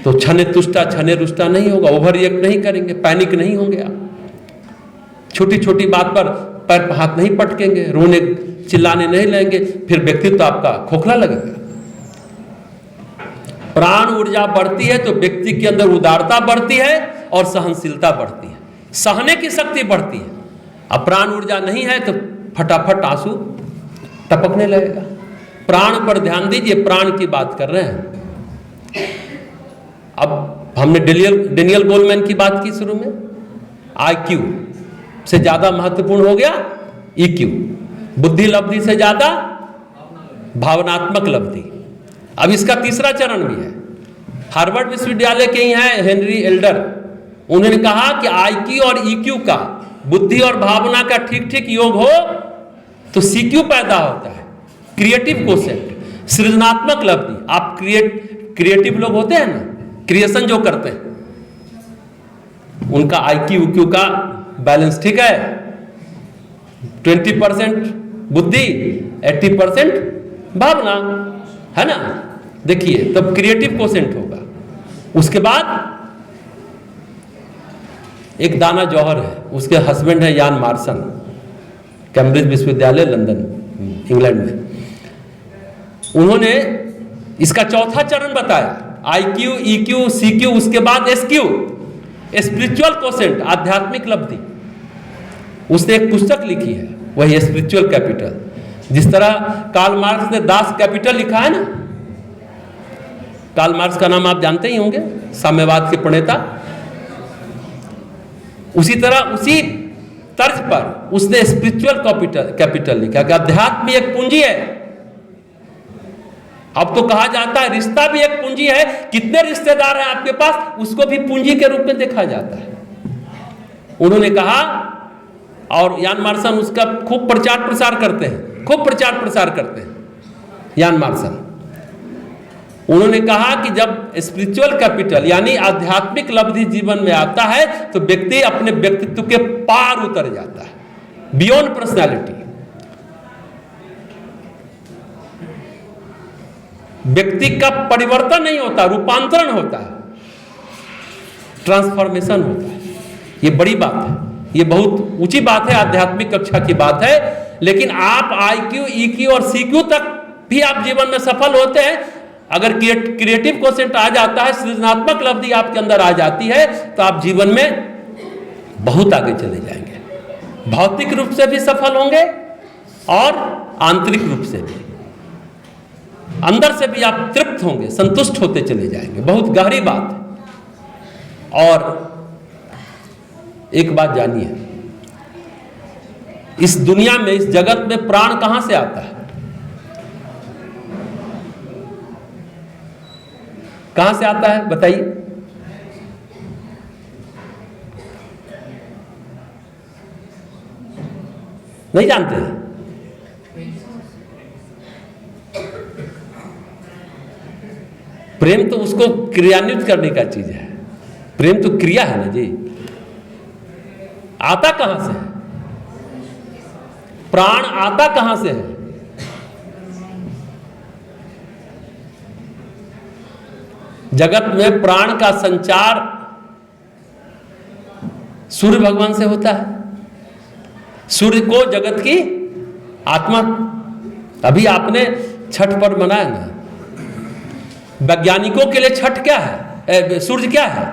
तो छने तुष्टा छने रुष्टा नहीं होगा, ओवर रिएक्ट नहीं करेंगे, पैनिक नहीं होंगे आप, छोटी छोटी बात पर पैर हाथ नहीं पटकेंगे, रोने चिल्लाने नहीं लगेंगे, फिर व्यक्तित्व आपका खोखला लगेगा। प्राण ऊर्जा बढ़ती है तो व्यक्ति के अंदर उदारता बढ़ती है और सहनशीलता बढ़ती है, सहने की शक्ति बढ़ती है। अब प्राण ऊर्जा नहीं है तो फटाफट आंसू टपकने लगेगा। प्राण पर ध्यान दीजिए, प्राण की बात कर रहे हैं। अब हमने डेनियल गोलमैन की बात की शुरू में, IQ से ज्यादा महत्वपूर्ण हो गया EQ, बुद्धि लब्धि से ज्यादा भावनात्मक लब्धि। अब इसका तीसरा चरण भी है। हार्वर्ड विश्वविद्यालय के ही हैं हेनरी एल्डर, उन्होंने कहा कि IQ और EQ का, बुद्धि और भावना का ठीक ठीक योग हो तो CQ पैदा होता है, क्रिएटिव कोशेंट, सृजनात्मक लब्धि। आप क्रिएटिव लोग होते हैं ना, क्रिएशन जो करते हैं, उनका IQ EQ का बैलेंस ठीक है, 20% बुद्धि 80% भावना, है ना। देखिए तब क्रिएटिव कोशेंट होगा। उसके बाद एक दाना जौहर है, उसके हस्बैंड है यान मार्सन, कैम्ब्रिज विश्वविद्यालय लंदन इंग्लैंड में। उन्होंने इसका चौथा चरण बताया, IQ EQ CQ, उसके बाद SQ, स्पिरिचुअल कोशेंट, आध्यात्मिक लब्धि। उसने एक पुस्तक लिखी है, वही स्पिरिचुअल कैपिटल। जिस तरह कार्ल मार्क्स ने दास कैपिटल लिखा है ना, कार्ल मार्क्स का नाम आप जानते ही होंगे, साम्यवाद के प्रणेता। उसी तरह उसी तर्ज पर उसने स्पिरिचुअल कैपिटल लिखा कि अध्यात्म एक पूंजी है। अब तो कहा जाता है रिश्ता भी एक पूंजी है, कितने रिश्तेदार हैं आपके पास, उसको भी पूंजी के रूप में देखा जाता है, उन्होंने कहा। और यान मार्सन उसका खूब प्रचार प्रसार करते हैं, खूब प्रचार प्रसार करते हैं यान मार्सन। उन्होंने कहा कि जब स्पिरिचुअल कैपिटल यानी आध्यात्मिक लब्धि जीवन में आता है तो व्यक्ति अपने व्यक्तित्व के पार उतर जाता है, बियॉन्ड पर्सनैलिटी। व्यक्ति का परिवर्तन नहीं होता, रूपांतरण होता है, ट्रांसफॉर्मेशन होता है। ये बड़ी बात है, ये बहुत ऊंची बात है, आध्यात्मिक कक्षा की बात है। लेकिन आप IQ EQ और CQ तक भी आप जीवन में सफल होते हैं अगर क्रिएटिव कोशेंट आ जाता है, सृजनात्मक लब्धि आपके अंदर आ जाती है, तो आप जीवन में बहुत आगे चले जाएंगे। भौतिक रूप से भी सफल होंगे और आंतरिक रूप से भी, अंदर से भी आप तृप्त होंगे, संतुष्ट होते चले जाएंगे। बहुत गहरी बात है। और एक बात जानिए, इस दुनिया में, इस जगत में प्राण कहां से आता है? कहां से आता है बताइए? नहीं जानते हैं? प्रेम तो उसको क्रियान्वित करने का चीज है, प्रेम तो क्रिया है ना जी। आता कहां से है? प्राण आता कहां से है? जगत में प्राण का संचार सूर्य भगवान से होता है। सूर्य को जगत की आत्मा, अभी आपने छठ पर्व मनाया ना, वैज्ञानिकों के लिए छठ क्या है, सूर्य क्या है?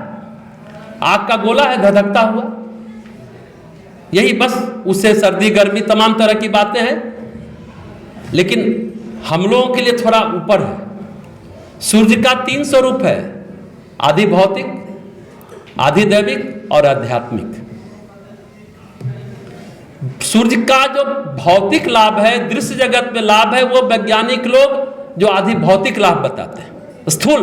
आग का गोला है धधकता हुआ, यही बस। उससे सर्दी गर्मी तमाम तरह की बातें हैं, लेकिन हम लोगों के लिए थोड़ा ऊपर है। सूर्य का 3 स्वरूप है, आधि भौतिक, आधि दैविक और आध्यात्मिक। सूर्य का जो भौतिक लाभ है, दृश्य जगत में लाभ है, वो वैज्ञानिक लोग जो आधि भौतिक लाभ बताते हैं, स्थूल।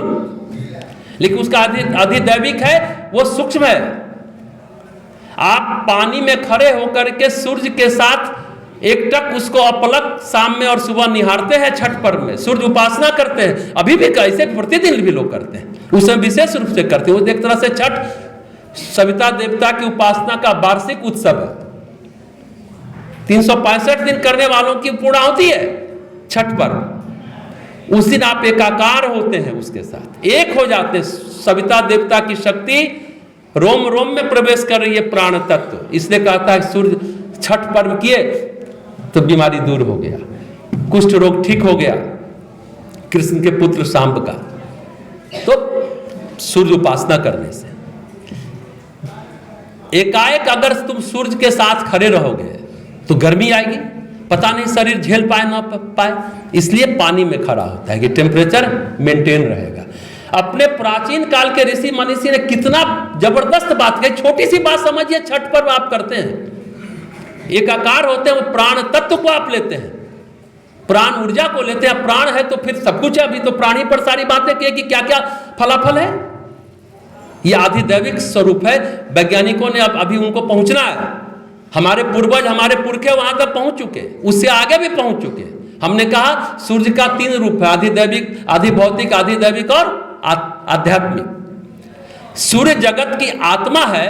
लेकिन उसका आधि दैविक है, वो सूक्ष्म है। आप पानी में खड़े होकर के सूर्य के साथ एकटक उसको अपलक शाम में और सुबह निहारते हैं। छठ पर्व में सूर्य उपासना करते हैं, अभी भी कैसे प्रतिदिन भी लोग करते हैं, उसमें विशेष रूप से करते हैं। वो एक तरह से छठ सविता देवता की उपासना का वार्षिक उत्सव है। 365 दिन करने वालों की पूर्णाहुति है छठ पर्व। उस दिन आप एकाकार होते हैं, उसके साथ एक हो जाते हैं। सविता देवता की शक्ति रोम रोम में प्रवेश कर रही है, प्राण तत्व। इसलिए कहता है सूर्य छठ पर्व किए तो बीमारी दूर हो गया, कुष्ठ रोग ठीक हो गया कृष्ण के पुत्र सांब का। तो सूर्य उपासना करने से एकाएक अगर तुम सूर्य के साथ खड़े रहोगे तो गर्मी आएगी, पता नहीं शरीर झेल पाए ना पाए। इसलिए पानी में खड़ा होता है कि टेम्परेचर मेंटेन रहेगा। अपने प्राचीन काल के ऋषि मनीषी ने कितना जबरदस्त बात कही। छोटी सी बात समझिए, छठ पर्व आप करते हैं, एकाकार होते हैं, वो प्राण तत्व को आप लेते हैं, प्राण ऊर्जा को लेते हैं। प्राण है तो फिर सब कुछ है। अभी तो प्राणी पर सारी बातें की कि क्या क्या फलाफल है। ये आधिदैविक स्वरूप है। वैज्ञानिकों ने अब अभी उनको पहुंचना है। हमारे पूर्वज, हमारे पुरखे वहां तक पहुंच चुके, उससे आगे भी पहुंच चुके। हमने कहा सूर्य का 3 रूप है, आधिदैविक, आधिभौतिक, आधिदैविक और आध्यात्मिक। सूर्य जगत की आत्मा है,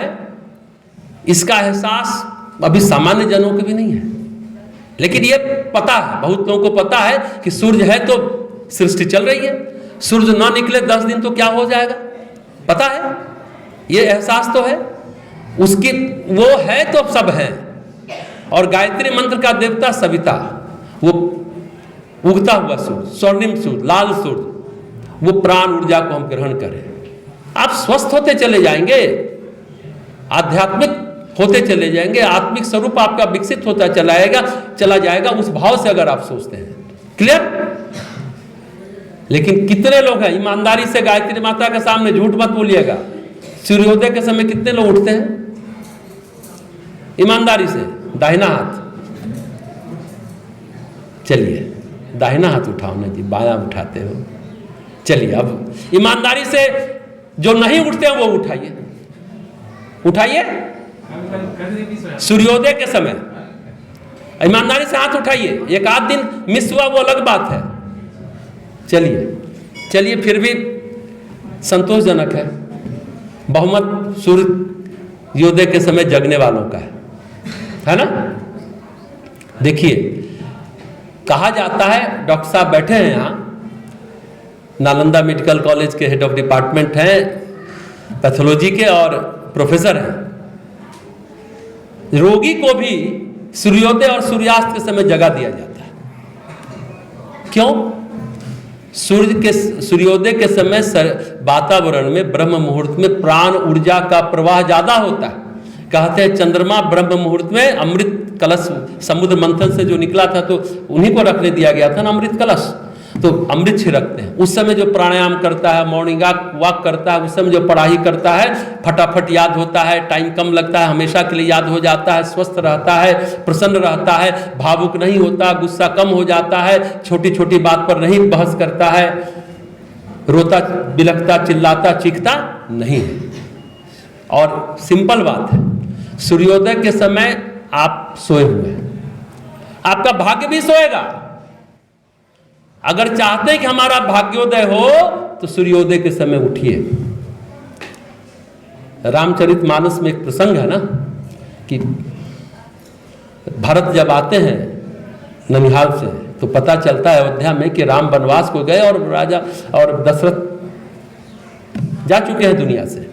इसका एहसास अभी सामान्य जनों को भी नहीं है। लेकिन ये पता है, बहुत लोगों को पता है कि सूर्य है तो सृष्टि चल रही है। सूर्य ना निकले 10 दिन तो क्या हो जाएगा, पता है, ये एहसास तो है उसकी। वो है तो सब है। और गायत्री मंत्र का देवता सविता, वो उगता हुआ सूर्य, स्वर्णिम सूर्य, लाल सूर्य, वो प्राण ऊर्जा को हम ग्रहण करें। आप स्वस्थ होते चले जाएंगे, आध्यात्मिक होते चले जाएंगे, आत्मिक स्वरूप आपका विकसित होता चला जाएगा उस भाव से अगर आप सोचते हैं। क्लियर? लेकिन कितने लोग हैं ईमानदारी से गायत्री माता के सामने, झूठ मत बोलिएगा, सूर्योदय के समय कितने लोग उठते हैं ईमानदारी से? दाहिना हाथ, चलिए दाहिना हाथ उठाओ ना जी, बायां उठाते हो। चलिए अब ईमानदारी से जो नहीं उठते हैं वो उठाइए, उठाइए। सूर्योदय के समय ईमानदारी से हाथ उठाइए। एक आध दिन मिस हुआ वो अलग बात है। चलिए फिर भी संतोषजनक है। बहुमत सूर्योदय के समय जगने वालों का है ना। देखिए कहा जाता है, डॉक्टर साहब बैठे हैं यहाँ, नालंदा मेडिकल कॉलेज के हेड ऑफ डिपार्टमेंट हैं, पैथोलॉजी के और प्रोफेसर हैं। रोगी को भी सूर्योदय और सूर्यास्त के समय जगा दिया जाता है। क्यों? सूर्योदय के समय वातावरण में ब्रह्म मुहूर्त में प्राण ऊर्जा का प्रवाह ज्यादा होता है। कहते हैं चंद्रमा ब्रह्म मुहूर्त में अमृत कलश समुद्र मंथन से जो निकला था तो उन्हीं को रखने दिया गया था ना, अमृत कलश। तो अमृत छिड़कते हैं। उस समय जो प्राणायाम करता है, मॉर्निंग वॉक करता है, उस समय जो पढ़ाई करता है फटाफट याद होता है, टाइम कम लगता है, हमेशा के लिए याद हो जाता है, स्वस्थ रहता है, प्रसन्न रहता है, भावुक नहीं होता, गुस्सा कम हो जाता है, छोटी छोटी बात पर नहीं बहस करता है, रोता बिलखता चिल्लाता चीखता नहीं है। और सिंपल बात है, सूर्योदय के समय आप सोए हुए हैं, आपका भाग्य भी सोएगा। अगर चाहते हैं कि हमारा भाग्योदय हो तो सूर्योदय के समय उठिए। रामचरितमानस में एक प्रसंग है ना कि भरत जब आते हैं ननिहाल से तो पता चलता है अयोध्या में कि राम वनवास को गए और राजा और दशरथ जा चुके हैं दुनिया से।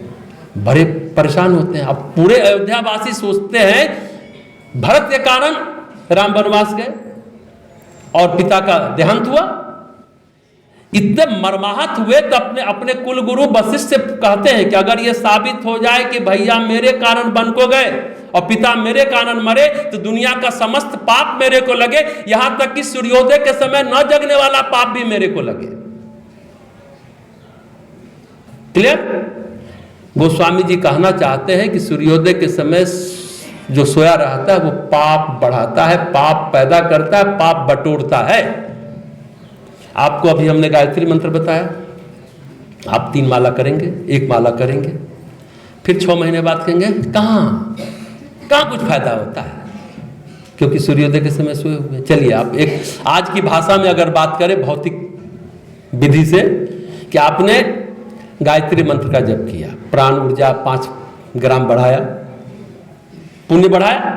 बड़े परेशान होते हैं। अब पूरे अयोध्यावासी सोचते हैं भरत के कारण राम वनवास गए और पिता का देहांत हुआ। इतने मर्माहत हुए तो अपने कुल गुरु वशिष्ठ से कहते हैं कि अगर ये साबित हो जाए कि भैया मेरे कारण वन को गए और पिता मेरे कारण मरे तो दुनिया का समस्त पाप मेरे को लगे, यहां तक कि सूर्योदय के समय न जगने वाला पाप भी मेरे को लगे। क्लियर? गोस्वामी जी कहना चाहते हैं कि सूर्योदय के समय जो सोया रहता है वो पाप बढ़ाता है, पाप पैदा करता है, पाप बटोरता है। आपको अभी हमने गायत्री मंत्र बताया, आप 3 माला करेंगे, 1 माला करेंगे, फिर 6 महीने बाद कहेंगे कहाँ कहाँ कुछ फायदा होता है, क्योंकि सूर्योदय के समय सोए हुए। चलिए आप एक आज की भाषा में अगर बात करें भौतिक विधि से, कि आपने गायत्री मंत्र का जप किया, प्राण ऊर्जा 5 ग्राम बढ़ाया, पुण्य बढ़ाया,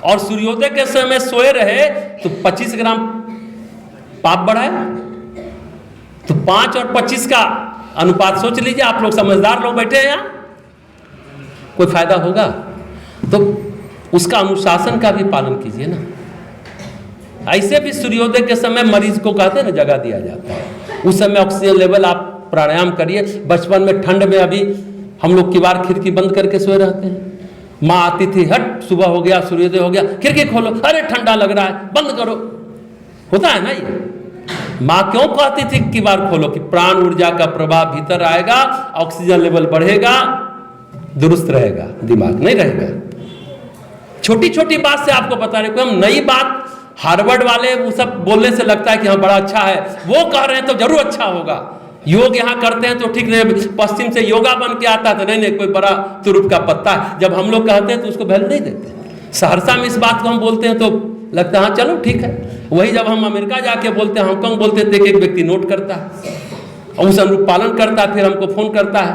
और सूर्योदय के समय सोए रहे तो 25 ग्राम पाप बढ़ाया। तो 5 और 25 का अनुपात सोच लीजिए। आप लोग समझदार लोग बैठे हैं यहाँ, कोई फायदा होगा तो उसका अनुशासन का भी पालन कीजिए ना। ऐसे भी सूर्योदय के समय मरीज को कहते हैं ना जगा दिया जाता है, उस समय ऑक्सीजन लेवल आप प्राणायाम करिए। बचपन में ठंड में अभी हम लोग किवाड़ खिड़की बंद करके सोए रहते हैं, माँ आती थी, हट सुबह हो गया, सूर्योदय हो गया, खिड़की खोलो, अरे ठंडा लग रहा है, बंद करो। होता है ना ये। माँ क्यों कहती थी किवाड़ खोलो? कि प्राण ऊर्जा का प्रभाव भीतर आएगा, ऑक्सीजन लेवल बढ़ेगा, दुरुस्त रहेगा, दिमाग नहीं रहेगा। छोटी छोटी बात से आपको बता रहे, कोई हम नई बात हार्वर्ड वाले वो सब बोलने से लगता है कि हाँ बड़ा अच्छा है, वो कह रहे हैं तो जरूर अच्छा होगा। योग यहाँ करते हैं तो ठीक नहीं, पश्चिम से योगा बन के आता है तो नहीं कोई बड़ा तुरुप का पत्ता है। जब हम लोग कहते हैं तो उसको वैल्यू नहीं देते। सहरसा में इस बात को हम बोलते हैं तो लगता है हाँ चलो ठीक है। वही जब हम अमेरिका जाके बोलते हैं, हांगकांग बोलते हैं, तो एक व्यक्ति नोट करता है और उस अनुरूप पालन करता है, फिर हमको फोन करता है।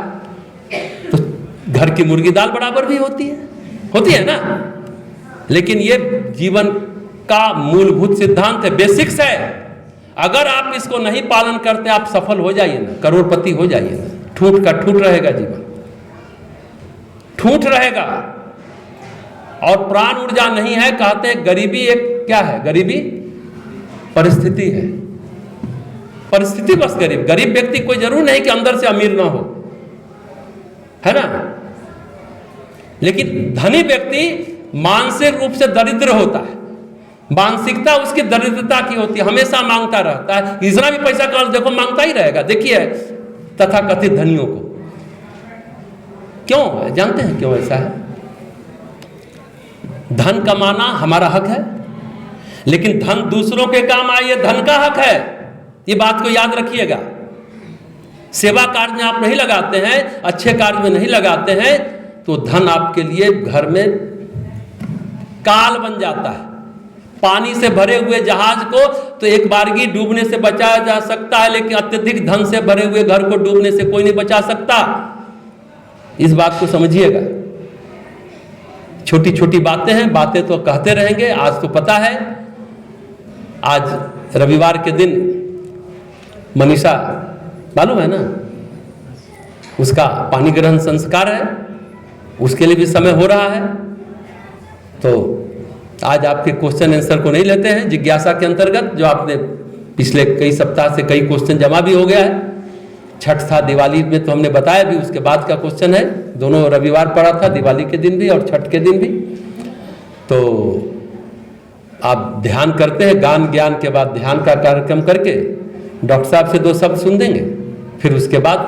तो घर की मुर्गी दाल बराबर भी होती है ना। लेकिन ये जीवन का मूलभूत सिद्धांत है, बेसिक्स है। अगर आप इसको नहीं पालन करते, आप सफल हो जाइए ना, करोड़पति हो जाइए ना, ठूठ का ठूठ रहेगा जीवन, ठूठ रहेगा। और प्राण ऊर्जा नहीं है, कहते हैं गरीबी एक क्या है? गरीबी परिस्थिति है, परिस्थिति बस गरीब व्यक्ति कोई जरूर नहीं कि अंदर से अमीर ना हो, है ना। लेकिन धनी व्यक्ति मानसिक रूप से दरिद्र होता है, मानसिकता उसकी दरिद्रता की होती है, हमेशा मांगता रहता है। इतना भी पैसा कर देखो मांगता ही रहेगा। देखिए तथा कथित धनियों को क्यों है, जानते हैं क्यों ऐसा है? धन कमाना हमारा हक है, लेकिन धन दूसरों के काम आए, ये धन का हक है। ये बात को याद रखिएगा। सेवा कार्य में आप नहीं लगाते हैं, अच्छे कार्य में नहीं लगाते हैं, तो धन आपके लिए घर में काल बन जाता है। पानी से भरे हुए जहाज को तो एक बारगी डूबने से बचाया जा सकता है, लेकिन अत्यधिक धन से भरे हुए घर को डूबने से कोई नहीं बचा सकता। इस बात को समझिएगा। छोटी छोटी बातें हैं, बातें तो कहते रहेंगे। आज तो पता है, आज रविवार के दिन मनीषा मालूम है ना, उसका पानी ग्रहण संस्कार है, उसके लिए भी समय हो रहा है। तो आज आपके क्वेश्चन आंसर को नहीं लेते हैं जिज्ञासा के अंतर्गत, जो आपने पिछले कई सप्ताह से कई क्वेश्चन जमा भी हो गया है। छठ था, दिवाली में तो हमने बताया भी, उसके बाद का क्वेश्चन है। दोनों रविवार पड़ा था, दिवाली के दिन भी और छठ के दिन भी। तो आप ध्यान करते हैं, गान ज्ञान के बाद ध्यान का कार्यक्रम करके डॉक्टर साहब से 2 शब्द सुन देंगे, फिर उसके बाद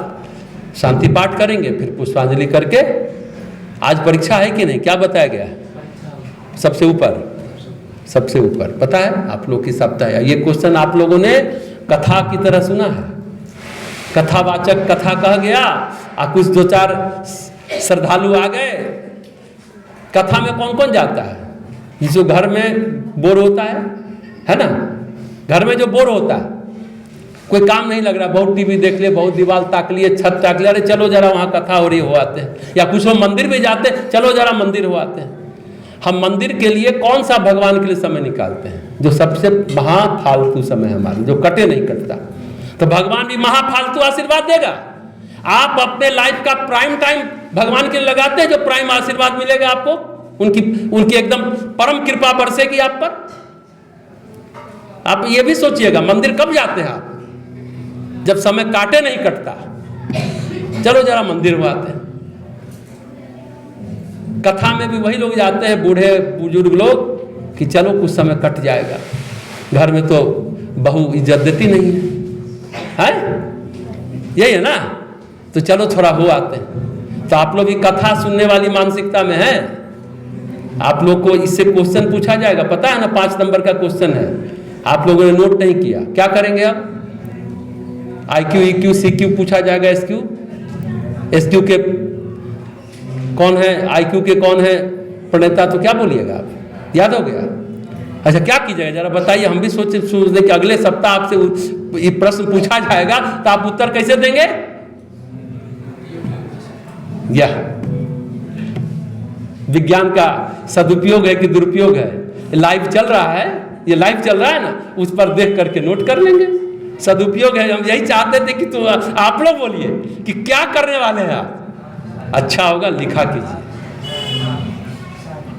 शांति पाठ करेंगे, फिर पुष्पांजलि करके। आज परीक्षा है कि नहीं, क्या बताया गया है? सबसे ऊपर पता है आप लोग की सप्ताह है। ये क्वेश्चन आप लोगों ने कथा की तरह सुना है, कथावाचक कथा कह गया, और कुछ 2-4 श्रद्धालु आ गए। कथा में कौन कौन जाता है? जो घर में बोर होता है ना, घर में जो बोर होता है, कोई काम नहीं लग रहा, बहुत टीवी देख लिए, बहुत दीवार ताक लिए, छत ताक लिया, अरे चलो जरा वहाँ कथा हो रही हो आते हैं। या कुछ लोग मंदिर भी जाते हैं, चलो जरा मंदिर हो आते हैं। हम मंदिर के लिए कौन सा भगवान के लिए समय निकालते हैं? जो सबसे महाफालतू समय है हमारा, जो कटे नहीं कटता। तो भगवान भी महाफालतू आशीर्वाद देगा। आप अपने लाइफ का प्राइम टाइम भगवान के लिए लगाते हैं, जो प्राइम आशीर्वाद मिलेगा आपको, उनकी एकदम परम कृपा बरसेगी आप पर। आप ये भी सोचिएगा, मंदिर कब जाते हैं आप? जब समय काटे नहीं कटता। चलो जरा मंदिर हो आते हैं। कथा में भी वही लोग जाते हैं, बूढ़े बुजुर्ग लोग, कि चलो कुछ समय कट जाएगा, घर में तो बहू इज्जत देती नहीं है, यही है ना, तो चलो थोड़ा हो आते हैं। तो आप लोग भी कथा सुनने वाली मानसिकता में हैं। आप लोग को इससे क्वेश्चन पूछा जाएगा, पता है ना, 5 नंबर का क्वेश्चन है, आप लोगों ने नोट नहीं किया, क्या करेंगे आप? IQ, EQ, CQ पूछा जाएगा, SQ के कौन है, IQ के कौन है, प्रणेता तो क्या बोलिएगा आप, याद हो गया? अच्छा क्या कीजिएगा जरा बताइए, हम भी सोचते कि अगले सप्ताह आपसे ये प्रश्न पूछा जाएगा तो आप उत्तर कैसे देंगे? यह विज्ञान का सदुपयोग है कि दुरुपयोग है? लाइव चल रहा है, ये लाइव चल रहा है ना, उस पर देख करके नोट कर लेंगे। सदुपयोग है, हम यही चाहते थे कि तो आप लोग बोलिए कि क्या करने वाले हैं आप। अच्छा होगा लिखा कीजिए,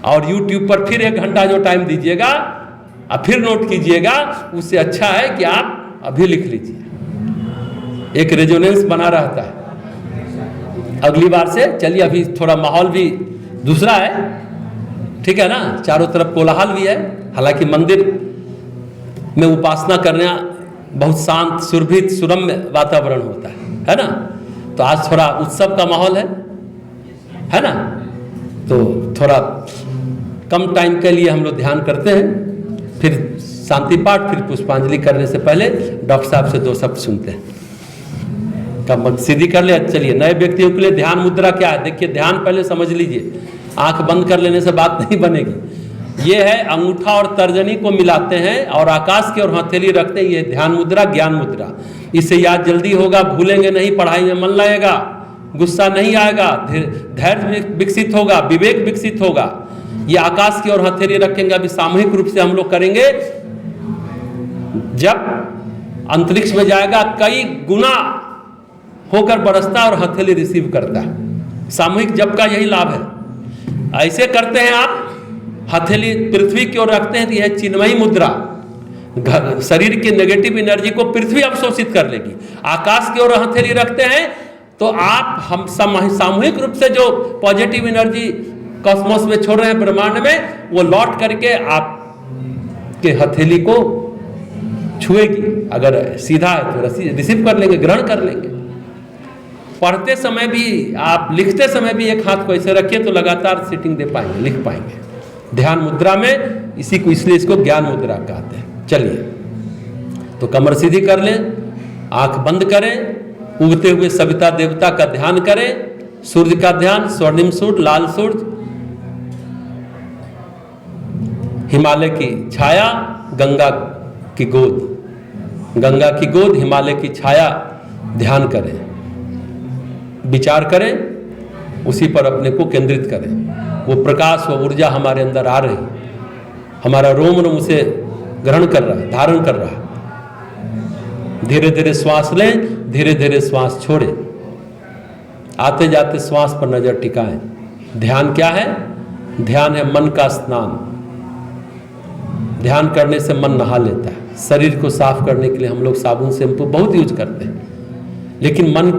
और YouTube पर फिर 1 घंटा जो टाइम दीजिएगा और फिर नोट कीजिएगा, उससे अच्छा है कि आप अभी लिख लीजिए, एक रेजोनेंस बना रहता है। अगली बार से चलिए, अभी थोड़ा माहौल भी दूसरा है, ठीक है ना, चारों तरफ कोलाहल भी है। हालांकि मंदिर में उपासना करना बहुत शांत सुरभित सुरम्य वातावरण होता है ना। तो आज थोड़ा उत्सव का माहौल है ना, तो थोड़ा कम टाइम के लिए हम लोग ध्यान करते हैं, फिर शांति पाठ, फिर पुष्पांजलि करने से पहले डॉक्टर साहब से 2 शब्द सुनते हैं। कब सीधी कर ले। चलिए, नए व्यक्तियों के लिए ध्यान मुद्रा क्या है देखिए, ध्यान पहले समझ लीजिए, आंख बंद कर लेने से बात नहीं बनेगी। ये है अंगूठा और तर्जनी को मिलाते हैं और आकाश की ओर हथेली रखते हैं, ये ध्यान मुद्रा, ज्ञान मुद्रा। इससे याद जल्दी होगा, भूलेंगे नहीं, पढ़ाई में मन लगेगा, गुस्सा नहीं आएगा, धैर्य विकसित होगा, विवेक विकसित होगा। ये आकाश की ओर हथेली रखेंगे, अभी सामूहिक रूप से हम लोग करेंगे। जब अंतरिक्ष में जाएगा कई गुना होकर बरसता और हथेली रिसीव करता है। सामूहिक जप का यही लाभ है। ऐसे करते हैं आप, हथेली पृथ्वी की ओर रखते हैं तो यह चिन्मयी मुद्रा शरीर की नेगेटिव एनर्जी को पृथ्वी अवशोषित कर लेगी। आकाश की ओर हथेली रखते हैं तो आप हम सामूहिक रूप से जो पॉजिटिव एनर्जी कॉस्मोस में छोड़ रहे हैं, ब्रह्मांड में, वो लौट करके आप के हथेली को छुएगी। अगर सीधा है तो रिसीव कर लेंगे, ग्रहण कर लेंगे। पढ़ते समय भी आप, लिखते समय भी एक हाथ को ऐसे रखिए तो लगातार सीटिंग दे पाएंगे, लिख पाएंगे। ध्यान मुद्रा में इसी को, इसलिए इसको ज्ञान मुद्रा कहते हैं। चलिए, तो कमर सीधी कर लें, आंख बंद करें, उगते हुए सविता देवता का ध्यान करें, सूर्य का ध्यान, स्वर्णिम सूर्य, लाल सूर्य, हिमालय की छाया, गंगा की गोद, गंगा की गोद, हिमालय की छाया, ध्यान करें, विचार करें, उसी पर अपने को केंद्रित करें। वो प्रकाश, वो ऊर्जा हमारे अंदर आ रही, हमारा रोम रोम उसे ग्रहण कर रहा है, धारण कर रहा है। धीरे धीरे श्वास लें, धीरे धीरे श्वास छोड़ें, आते जाते श्वास पर नजर टिकाएं। ध्यान क्या है? ध्यान है मन का स्नान। ध्यान करने से मन नहा लेता है। शरीर को साफ करने के लिए हम लोग साबुन शैम्पू बहुत यूज करते हैं, लेकिन मन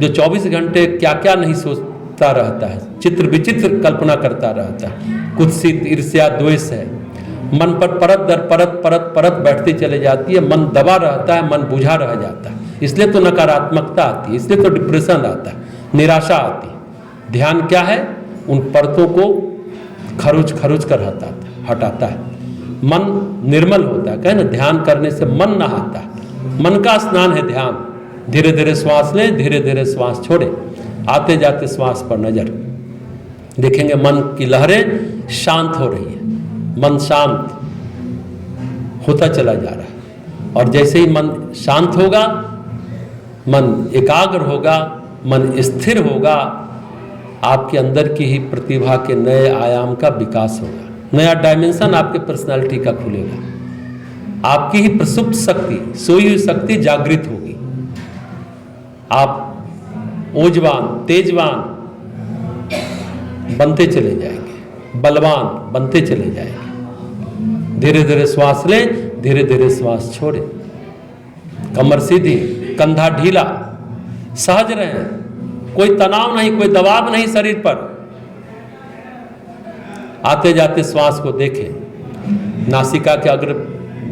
जो 24 घंटे क्या क्या नहीं सोचता रहता है, चित्र विचित्र कल्पना करता रहता है, कुत्सित ईर्ष्या द्वेष है, मन पर परत दर परत परत परत बैठती चले जाती है, मन दबा रहता है, मन बुझा रह जाता है। इसलिए तो नकारात्मकता आती है, इसलिए तो डिप्रेशन आता है, निराशा आती है। ध्यान क्या है? उन परतों को खरोच खरोच कर हटाता है। मन निर्मल होता है, कहे ना, ध्यान करने से मन नहाता है। मन का स्नान है ध्यान। धीरे धीरे श्वास लें, धीरे धीरे श्वास छोड़ें, आते जाते श्वास पर नजर देखेंगे, मन की लहरें शांत हो रही है, मन शांत होता चला जा रहा है। और जैसे ही मन शांत होगा, मन एकाग्र होगा, मन स्थिर होगा, आपके अंदर की ही प्रतिभा के नए आयाम का विकास होगा, नया डायमेंशन आपके पर्सनालिटी का खुलेगा। आपकी ही प्रसुप्त शक्ति, सोई हुई शक्ति जागृत होगी। आप ओजवान, तेजवान बनते चले जाएंगे, बलवान बनते चले जाएंगे। धीरे धीरे श्वास लें, धीरे धीरे श्वास छोड़ें, कमर सीधी, कंधा ढीला, सहज रहें, कोई तनाव नहीं, कोई दबाव नहीं शरीर पर। आते जाते श्वास को देखें, नासिका के अग्र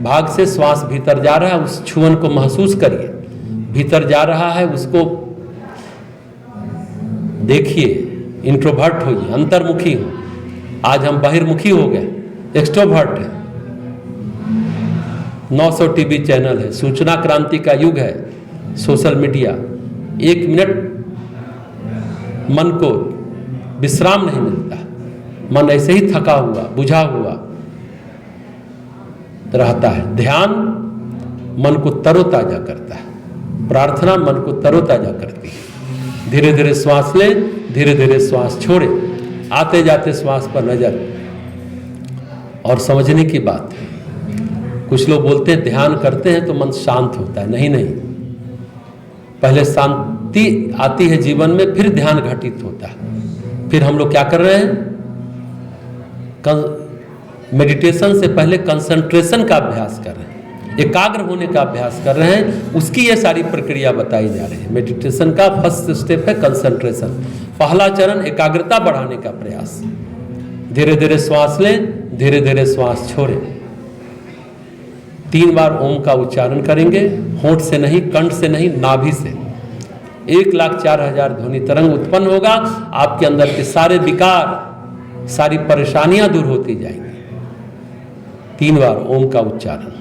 भाग से श्वास भीतर जा रहा है, उस छुअन को महसूस करिए। भीतर जा रहा है, उसको देखिए। इंट्रोवर्ट होइए, अंतर्मुखी हो। आज हम बहिर्मुखी हो गए, एक्सट्रोवर्ट है। 900 टीवी चैनल है, सूचना क्रांति का युग है, सोशल मीडिया। 1 मिनट मन को विश्राम नहीं मिलता। मन ऐसे ही थका हुआ, बुझा हुआ रहता है। ध्यान मन को तरोताजा करता है, प्रार्थना मन को तरोताजा करती है। धीरे धीरे श्वास लें, धीरे धीरे श्वास छोड़ें, आते जाते श्वास पर नजर। और समझने की बात है, कुछ लोग बोलते हैं ध्यान करते हैं तो मन शांत होता है। नहीं नहीं, पहले शांति आती है जीवन में, फिर ध्यान घटित होता है। फिर हम लोग क्या कर रहे हैं, मेडिटेशन से पहले कंसंट्रेशन का अभ्यास कर रहे हैं, एकाग्र होने का अभ्यास कर रहे हैं। उसकी ये सारी प्रक्रिया बताई जा रही है। मेडिटेशन का फर्स्ट स्टेप है कंसंट्रेशन। पहला चरण एकाग्रता बढ़ाने का प्रयास। धीरे धीरे श्वास लें, धीरे धीरे श्वास छोड़ें। 3 बार ओम का उच्चारण करेंगे, होंठ से नहीं, कंठ से नहीं, नाभि से। 1,04,000 ध्वनि तरंग उत्पन्न होगा। आपके अंदर के सारे विकार, सारी परेशानियां दूर होती जाएंगी। 3 बार ओम का उच्चारण।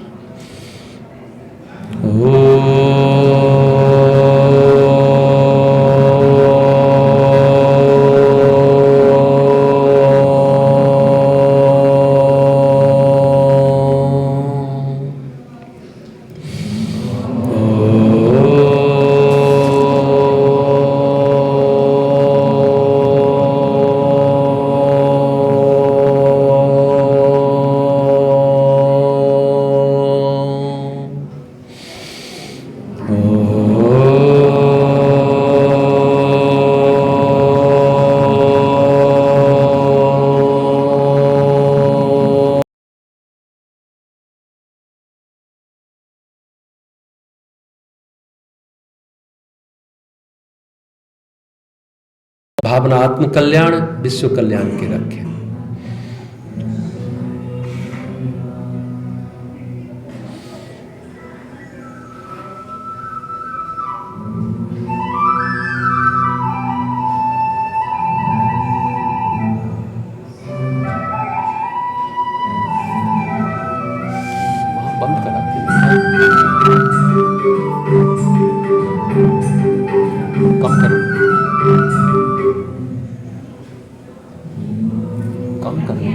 भावना आत्म कल्याण, विश्व कल्याण की रखे। बंद करा कम करो, कम करो।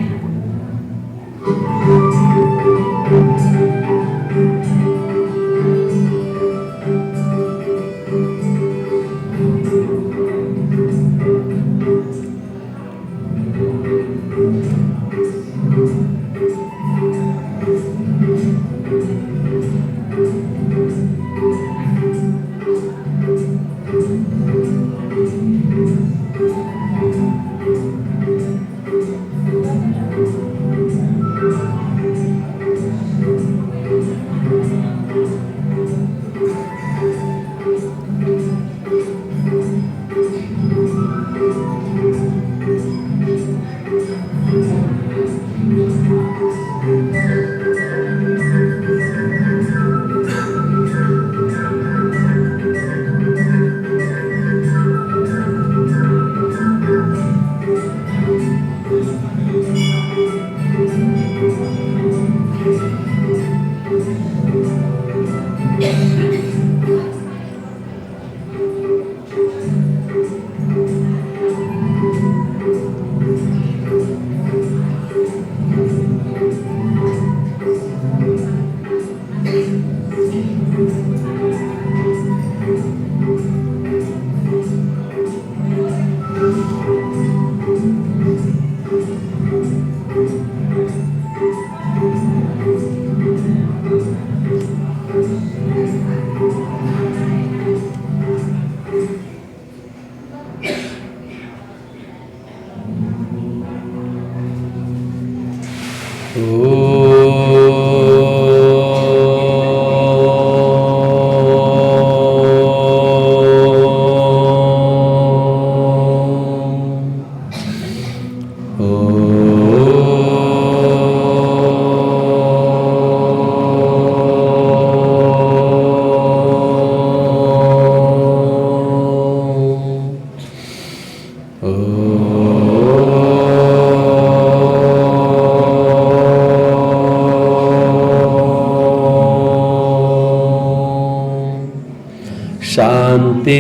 शांति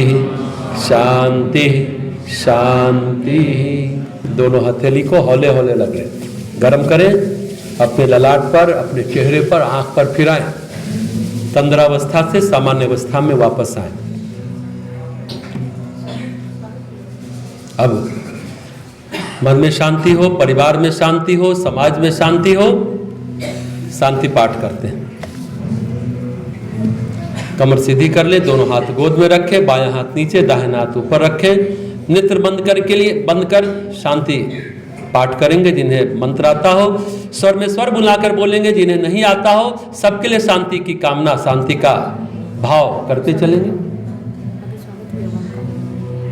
शांति शांति। दोनों हथेली को हौले हौले लगे, गर्म करें, अपने ललाट पर, अपने चेहरे पर, आंख पर फिराएं। तंद्रावस्था से सामान्य अवस्था में वापस आए। अब मन में शांति हो, परिवार में शांति हो, समाज में शांति हो, शांति पाठ करते हैं। कमर सीधी कर ले, दोनों हाथ गोद में रखें, बायां हाथ नीचे, दाहिना हाथ ऊपर रखें। नेत्र बंद कर शांति पाठ करेंगे। जिन्हें मंत्र आता हो स्वर में स्वर बुलाकर बोलेंगे, जिन्हें नहीं आता हो सबके लिए शांति की कामना, शांति का भाव करते चलेंगे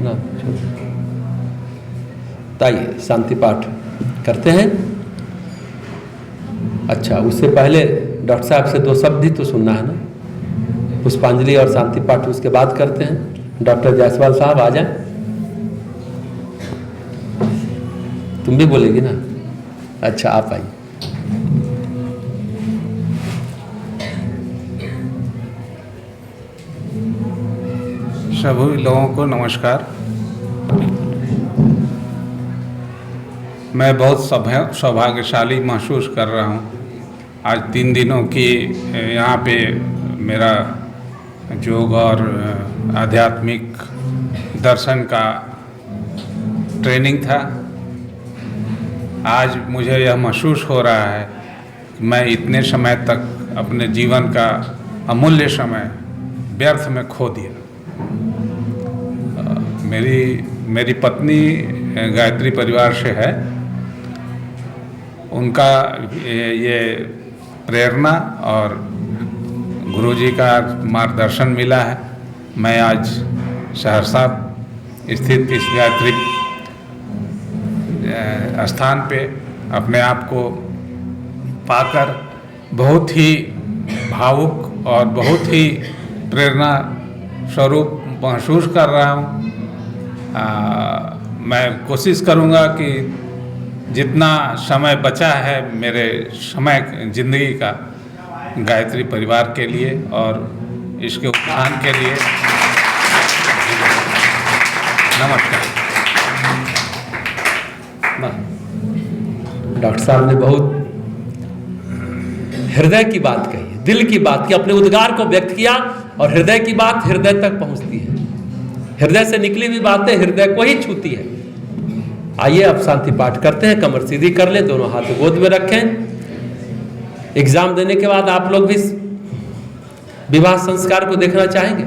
ना। ताइए शांति पाठ करते हैं। अच्छा, उससे पहले डॉक्टर साहब से 2 शब्द ही तो सुनना है ना। पुष्पांजलि और शांति पाठ उसके बाद करते हैं। डॉक्टर जायसवाल साहब आ जाएं। तुम भी बोलेगी ना? अच्छा, आप आइए। सभी लोगों को नमस्कार। मैं बहुत सौभाग्यशाली महसूस कर रहा हूँ। आज 3 दिनों की यहाँ पे मेरा योग और आध्यात्मिक दर्शन का ट्रेनिंग था। आज मुझे यह महसूस हो रहा है कि मैं इतने समय तक अपने जीवन का अमूल्य समय व्यर्थ में खो दिया। मेरी पत्नी गायत्री परिवार से है। उनका ये प्रेरणा और गुरुजी का मार्गदर्शन मिला है। मैं आज सहरसा स्थित इस गायत्री स्थान पे अपने आप को पाकर बहुत ही भावुक और बहुत ही प्रेरणा स्वरूप महसूस कर रहा हूँ। मैं कोशिश करूँगा कि जितना समय बचा है मेरे समय जिंदगी का गायत्री परिवार के लिए और इसके उत्थान के लिए। नमस्कार। डॉक्टर साहब ने बहुत हृदय की बात कही, दिल की बात की, अपने उद्गार को व्यक्त किया। और हृदय की बात हृदय तक पहुंचती है। हृदय से निकली हुई बातें हृदय को ही छूती है। आइए अब शांति पाठ करते हैं। कमर सीधी कर ले, दोनों हाथ गोद में रखें। एग्जाम देने के बाद आप लोग भी विवाह संस्कार को देखना चाहेंगे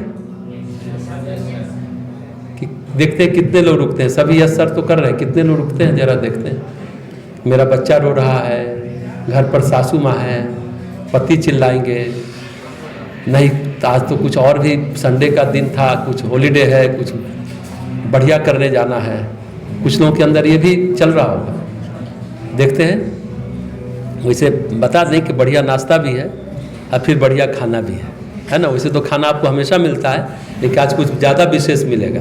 कि देखते हैं कितने लोग रुकते हैं। सभी असर तो कर रहे हैं, कितने लोग रुकते हैं जरा देखते हैं। मेरा बच्चा रो रहा है, घर पर सासू माँ है, पति चिल्लाएंगे, नहीं आज तो कुछ और भी, संडे का दिन था, कुछ हॉलीडे है, कुछ बढ़िया करने जाना है। कुछ लोगों के अंदर ये भी चल रहा होगा, देखते हैं। वैसे बता दें कि बढ़िया नाश्ता भी है और फिर बढ़िया खाना भी है ना। वैसे तो खाना आपको हमेशा मिलता है, लेकिन आज कुछ ज़्यादा विशेष मिलेगा।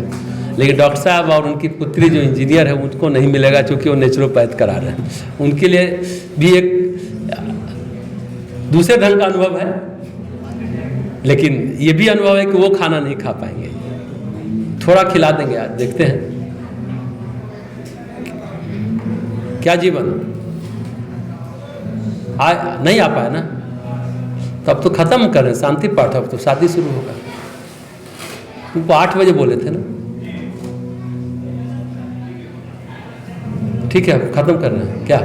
लेकिन डॉक्टर साहब और उनकी पुत्री जो इंजीनियर है उनको नहीं मिलेगा, क्योंकि वो नेचुरोपैथ करा रहे हैं। उनके लिए भी एक दूसरे ढंग का अनुभव है, लेकिन ये भी अनुभव है कि वो खाना नहीं खा पाएंगे। थोड़ा खिला देंगे आज, देखते हैं क्या जीवन नहीं आ पाया ना, तब तो खत्म करें शांति पाठ। अब तो शादी शुरू होगा। उनको 8 बजे बोले थे ना, ठीक है खत्म करना है क्या?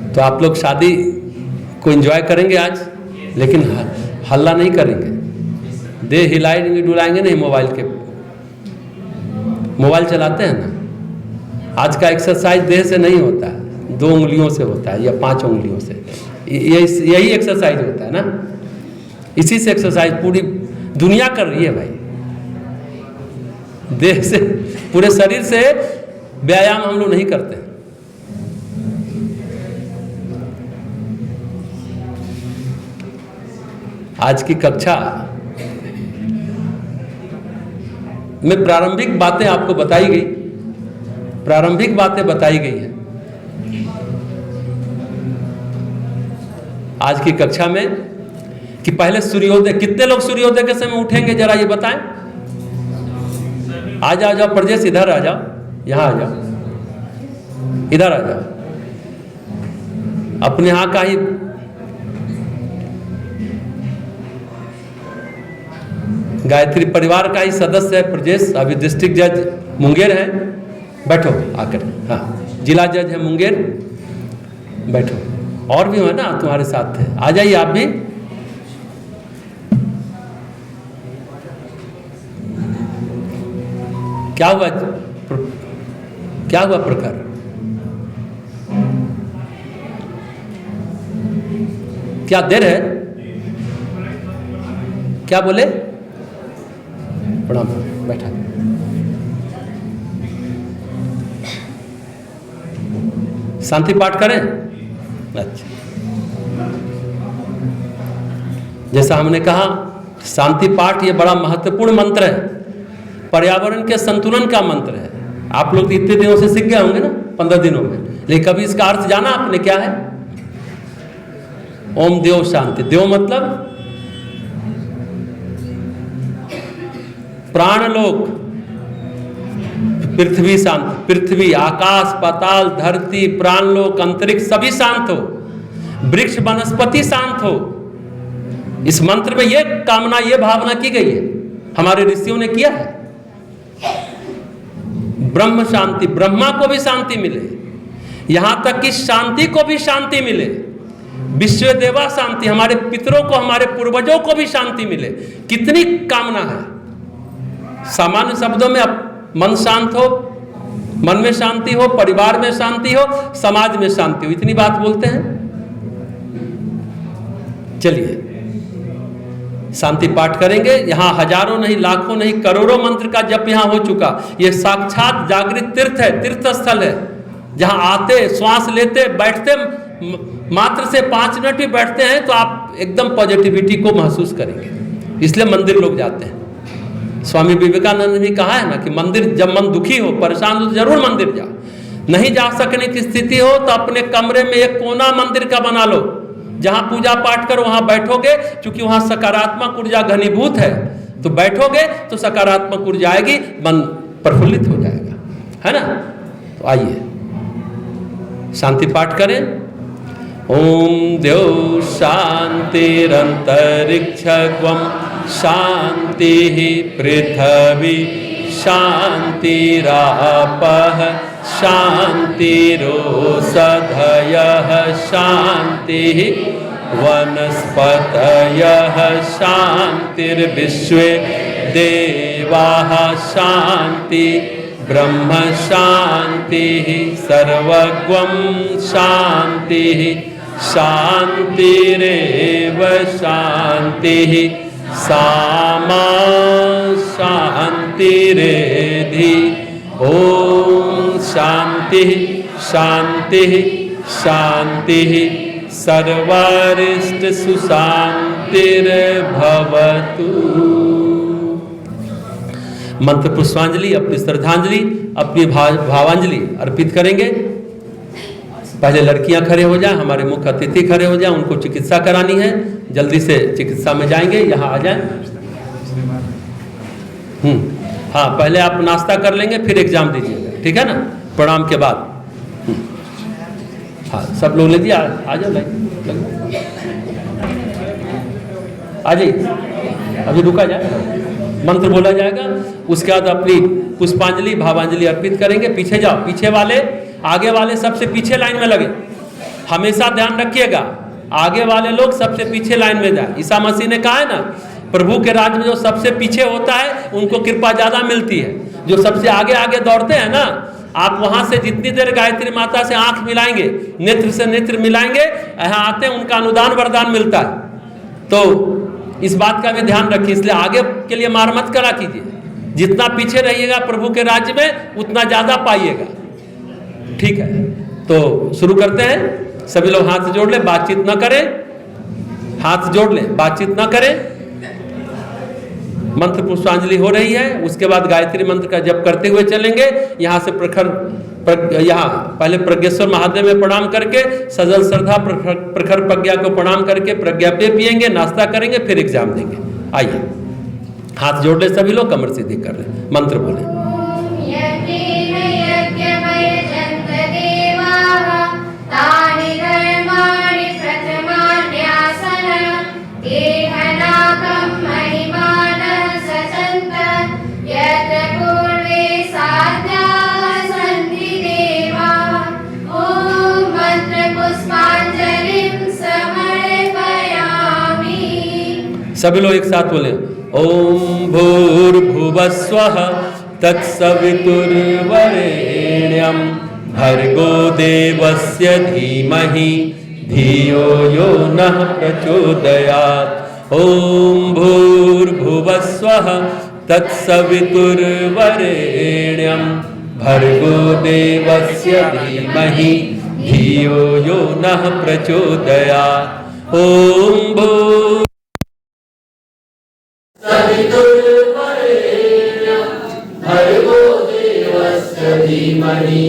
तो आप लोग शादी को एंजॉय करेंगे आज, लेकिन हल्ला नहीं करेंगे। देह हिलाएंगे डुलाएंगे नहीं। मोबाइल चलाते हैं ना, आज का एक्सरसाइज देह से नहीं होता है, 2 उंगलियों से होता है या 5 उंगलियों से। यही एक्सरसाइज होता है ना। इसी से एक्सरसाइज पूरी दुनिया कर रही है भाई। देह से, पूरे शरीर से व्यायाम हम लोग नहीं करते हैं। आज की कक्षा में प्रारंभिक बातें आपको बताई गई, प्रारंभिक बातें बताई गई हैं। आज की कक्षा में कि पहले सूर्योदय, कितने लोग सूर्योदय के समय उठेंगे जरा ये बताएं? आ जाओ, जाओ प्रजेश, इधर आ जाओ, यहाँ आ जाओ, इधर आ जाओ। अपने यहाँ का ही गायत्री परिवार का ही सदस्य है प्रजेश, अभी डिस्ट्रिक्ट जज मुंगेर है। बैठो आकर, हाँ जिला जज है मुंगेर, बैठो। और भी है ना तुम्हारे साथ थे, आ जाइए आप भी। क्या हुआ, क्या हुआ प्रखर? क्या देर है? क्या बोले? प्रणाम, बैठा। शांति पाठ करें? अच्छा, जैसा हमने कहा शांति पाठ ये बड़ा महत्वपूर्ण मंत्र है, पर्यावरण के संतुलन का मंत्र है। आप लोग इतने दिनों से सीख गए होंगे ना, 15 दिनों में, लेकिन कभी इसका अर्थ जाना आपने क्या है? ओम देव शांति। देव मतलब प्राणलोक, पृथ्वी शांत, पृथ्वी, आकाश, पाताल, धरती, प्राणलोक, अंतरिक्ष सभी शांत हो, वृक्ष वनस्पति शांत हो। इस मंत्र में ये कामना, ये भावना की गई है, हमारे ऋषियों ने किया है। ब्रह्म शांति, ब्रह्मा को भी शांति मिले, यहां तक कि शांति को भी शांति मिले, विश्व देवा शांति, हमारे पितरों को, हमारे पूर्वजों को भी शांति मिले। कितनी कामना है। सामान्य शब्दों में मन शांत हो, मन में शांति हो, परिवार में शांति हो, समाज में शांति हो, इतनी बात बोलते हैं। चलिए शांति पाठ करेंगे। यहाँ हजारों नहीं, लाखों नहीं, करोड़ों मंत्र का जप यहाँ हो चुका। ये साक्षात जागृत तीर्थ है, तीर्थ स्थल है, जहाँ आते, श्वास लेते, बैठते, मात्र से 5 मिनट भी बैठते हैं तो आप एकदम पॉजिटिविटी को महसूस करेंगे। इसलिए मंदिर लोग जाते हैं। स्वामी विवेकानंद ने भी कहा है ना कि मंदिर, जब मन दुखी हो, परेशान हो, तो जरूर मंदिर जाओ। नहीं जा सकने की स्थिति हो तो अपने कमरे में एक कोना मंदिर का बना लो, जहां पूजा पाठ करो, वहां बैठोगे, क्योंकि वहां सकारात्मक ऊर्जा घनीभूत है, तो बैठोगे तो सकारात्मक ऊर्जा आएगी, मन प्रफुल्लित हो जाएगा, है ना। तो आइए शांति पाठ करें। ओम देव शांतिरंतरिक्षं शांति पृथ्वी शांतिरापः शांतिरोषधयः शांतिः वनस्पतयः शांतिर्विश्वे देवाः शांति ब्रह्म शांतिः सर्वगं शांतिः शांतिरेव शांतिः सामा शांतिरेधि। ओम शांति शांति शांति सर्वारिष्ट सुशांतिर्भवतु। मंत्र पुष्पांजलि, अपनी श्रद्धांजलि, अपनी भावांजलि अर्पित करेंगे। पहले लड़कियां खड़े हो जाएं, हमारे मुख्य अतिथि खड़े हो जाएं, उनको चिकित्सा करानी है, जल्दी से चिकित्सा में जाएंगे। यहाँ आ जाएं। हाँ, पहले आप नाश्ता कर लेंगे, फिर एग्जाम दीजिएगा, ठीक है ना, प्रणाम के बाद। हाँ, सब लोग लीजिए, आ जाओ भाई, आ जाइए, अभी रुका जाए, मंत्र बोला जाएगा, उसके बाद अपनी पुष्पांजलि भावांजलि अर्पित करेंगे। पीछे जाओ, पीछे वाले, आगे वाले सबसे पीछे लाइन में लगे, हमेशा ध्यान रखिएगा, आगे वाले लोग सबसे पीछे लाइन में जाए। ईसा मसीह ने कहा है ना, प्रभु के राज्य में जो सबसे पीछे होता है उनको कृपा ज्यादा मिलती है। जो सबसे आगे आगे दौड़ते हैं ना, आप वहां से जितनी देर गायत्री माता से आंख मिलाएंगे, नेत्र से नेत्र मिलाएंगे, यहाँ आते हैं उनका अनुदान वरदान मिलता है। तो इस बात का भी ध्यान रखिए, इसलिए आगे के लिए मार मत करा कीजिए। जितना पीछे रहिएगा प्रभु के राज्य में उतना ज्यादा पाइएगा, ठीक है। तो शुरू करते हैं। सभी लोग हाथ जोड़ ले, बातचीत ना करें, हाथ जोड़ ले, बातचीत ना करें। मंत्र पुष्पांजलि हो रही है, उसके बाद गायत्री मंत्र का जप करते हुए चलेंगे। यहाँ से यहाँ पहले प्रज्ञेश्वर महादेव में प्रणाम करके, सजल श्रद्धा प्रखर प्रज्ञा को प्रणाम करके प्रज्ञा पे पिएंगे, नाश्ता करेंगे, फिर एग्जाम देंगे। आइए हाथ जोड़ ले सभी लोग, कमर सीधी कर ले, मंत्र बोले। महिमानः सचन्त यत्र पूर्वे साध्याः सन्ति देवाः ॐ मन्त्रपुष्पाञ्जलिं समर्पयामि। सभी लोग एक साथ बोले ओम भूर्भुवस्वः तत्सवितुर्वरेण्यं भर्गो देवस्य धीमहि धियो यो नः प्रचोदयात्। ओम भूर्भुवस्वः तत्सवितुर्वरेण्यं भर्गो देवस्य धीमहि धियो यो नः प्रचोदयात्। ओम भूर् भर्गो देवस्य धीमहि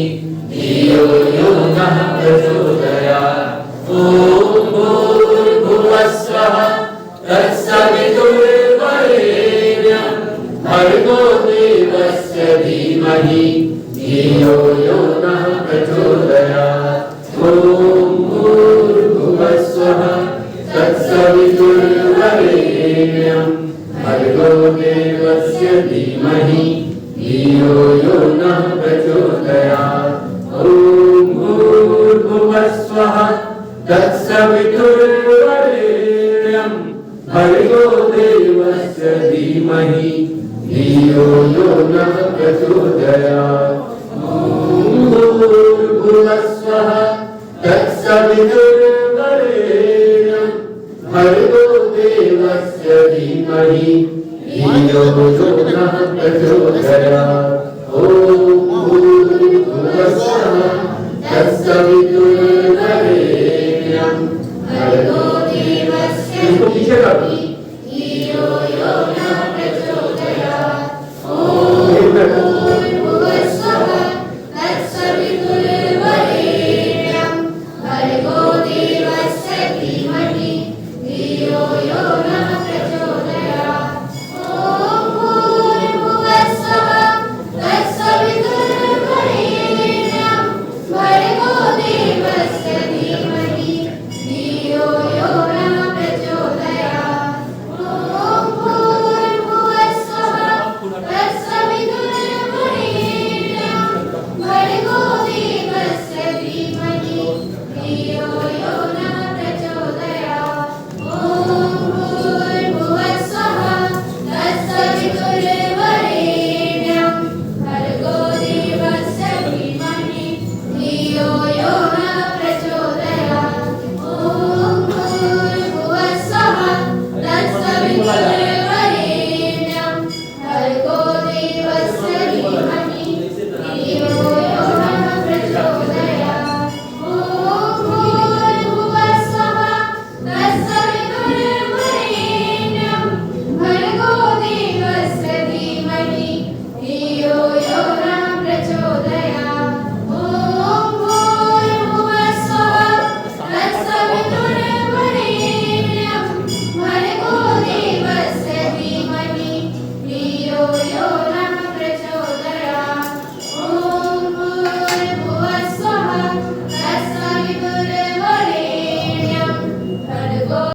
धियो यो नः प्रचोदयात्। ओम भूर्भुवस्वः तत्सवितुर्वरेण्यं भर्गो देवस्य धीमहि धियो यो नः प्रचोदयात्। ओम भूर्भुवस्वः तत्सवितुर्वरेण्यं भर्गो देवस्य धीमहि धियो यो नः प्रचोदयात्। ओम भूर्भुवस्वः तत्सवितुर्वरेण्यं भर्गो देवस्य धीमहि धियो यो नः प्रचोदयात्। ओम भूर्भुवस्वः तत्सवितुर्वरेण्यं भर्गो देवस्य धीमहि धियो यो नः प्रचोदयात्। ओम भूर्भुवस्वः तत्सवितुर्वरेण्यं भर्गो देवस्य धीमहि धियो यो नः प्रचोदयात्। ओम भूर्भुवस्वः तत्सवितुर्वरेण्यं भर्गो देवस्य धीमहि धियो यो नः प्रचोदयात्। ओम भूर्भुवस्वः तत्सवितुर्वरेण्यं भर्गो देवस्य धीमहि धियो यो नः प्रचोदयात्। ओम भूर्भुवस्वः तत्सवितुर्वरेण्यं भर्गो देवस्य धीमहि धियो यो नः प्रचोदयात्। ओम भूर्भुवस्वः तत्सवितुर्वरेण्यं भर्गो देवस्य धीमहि धियो यो नः प्रचोदयात्। ओम भूर्भुवस्वः तत्सवितुर्वरेण्यं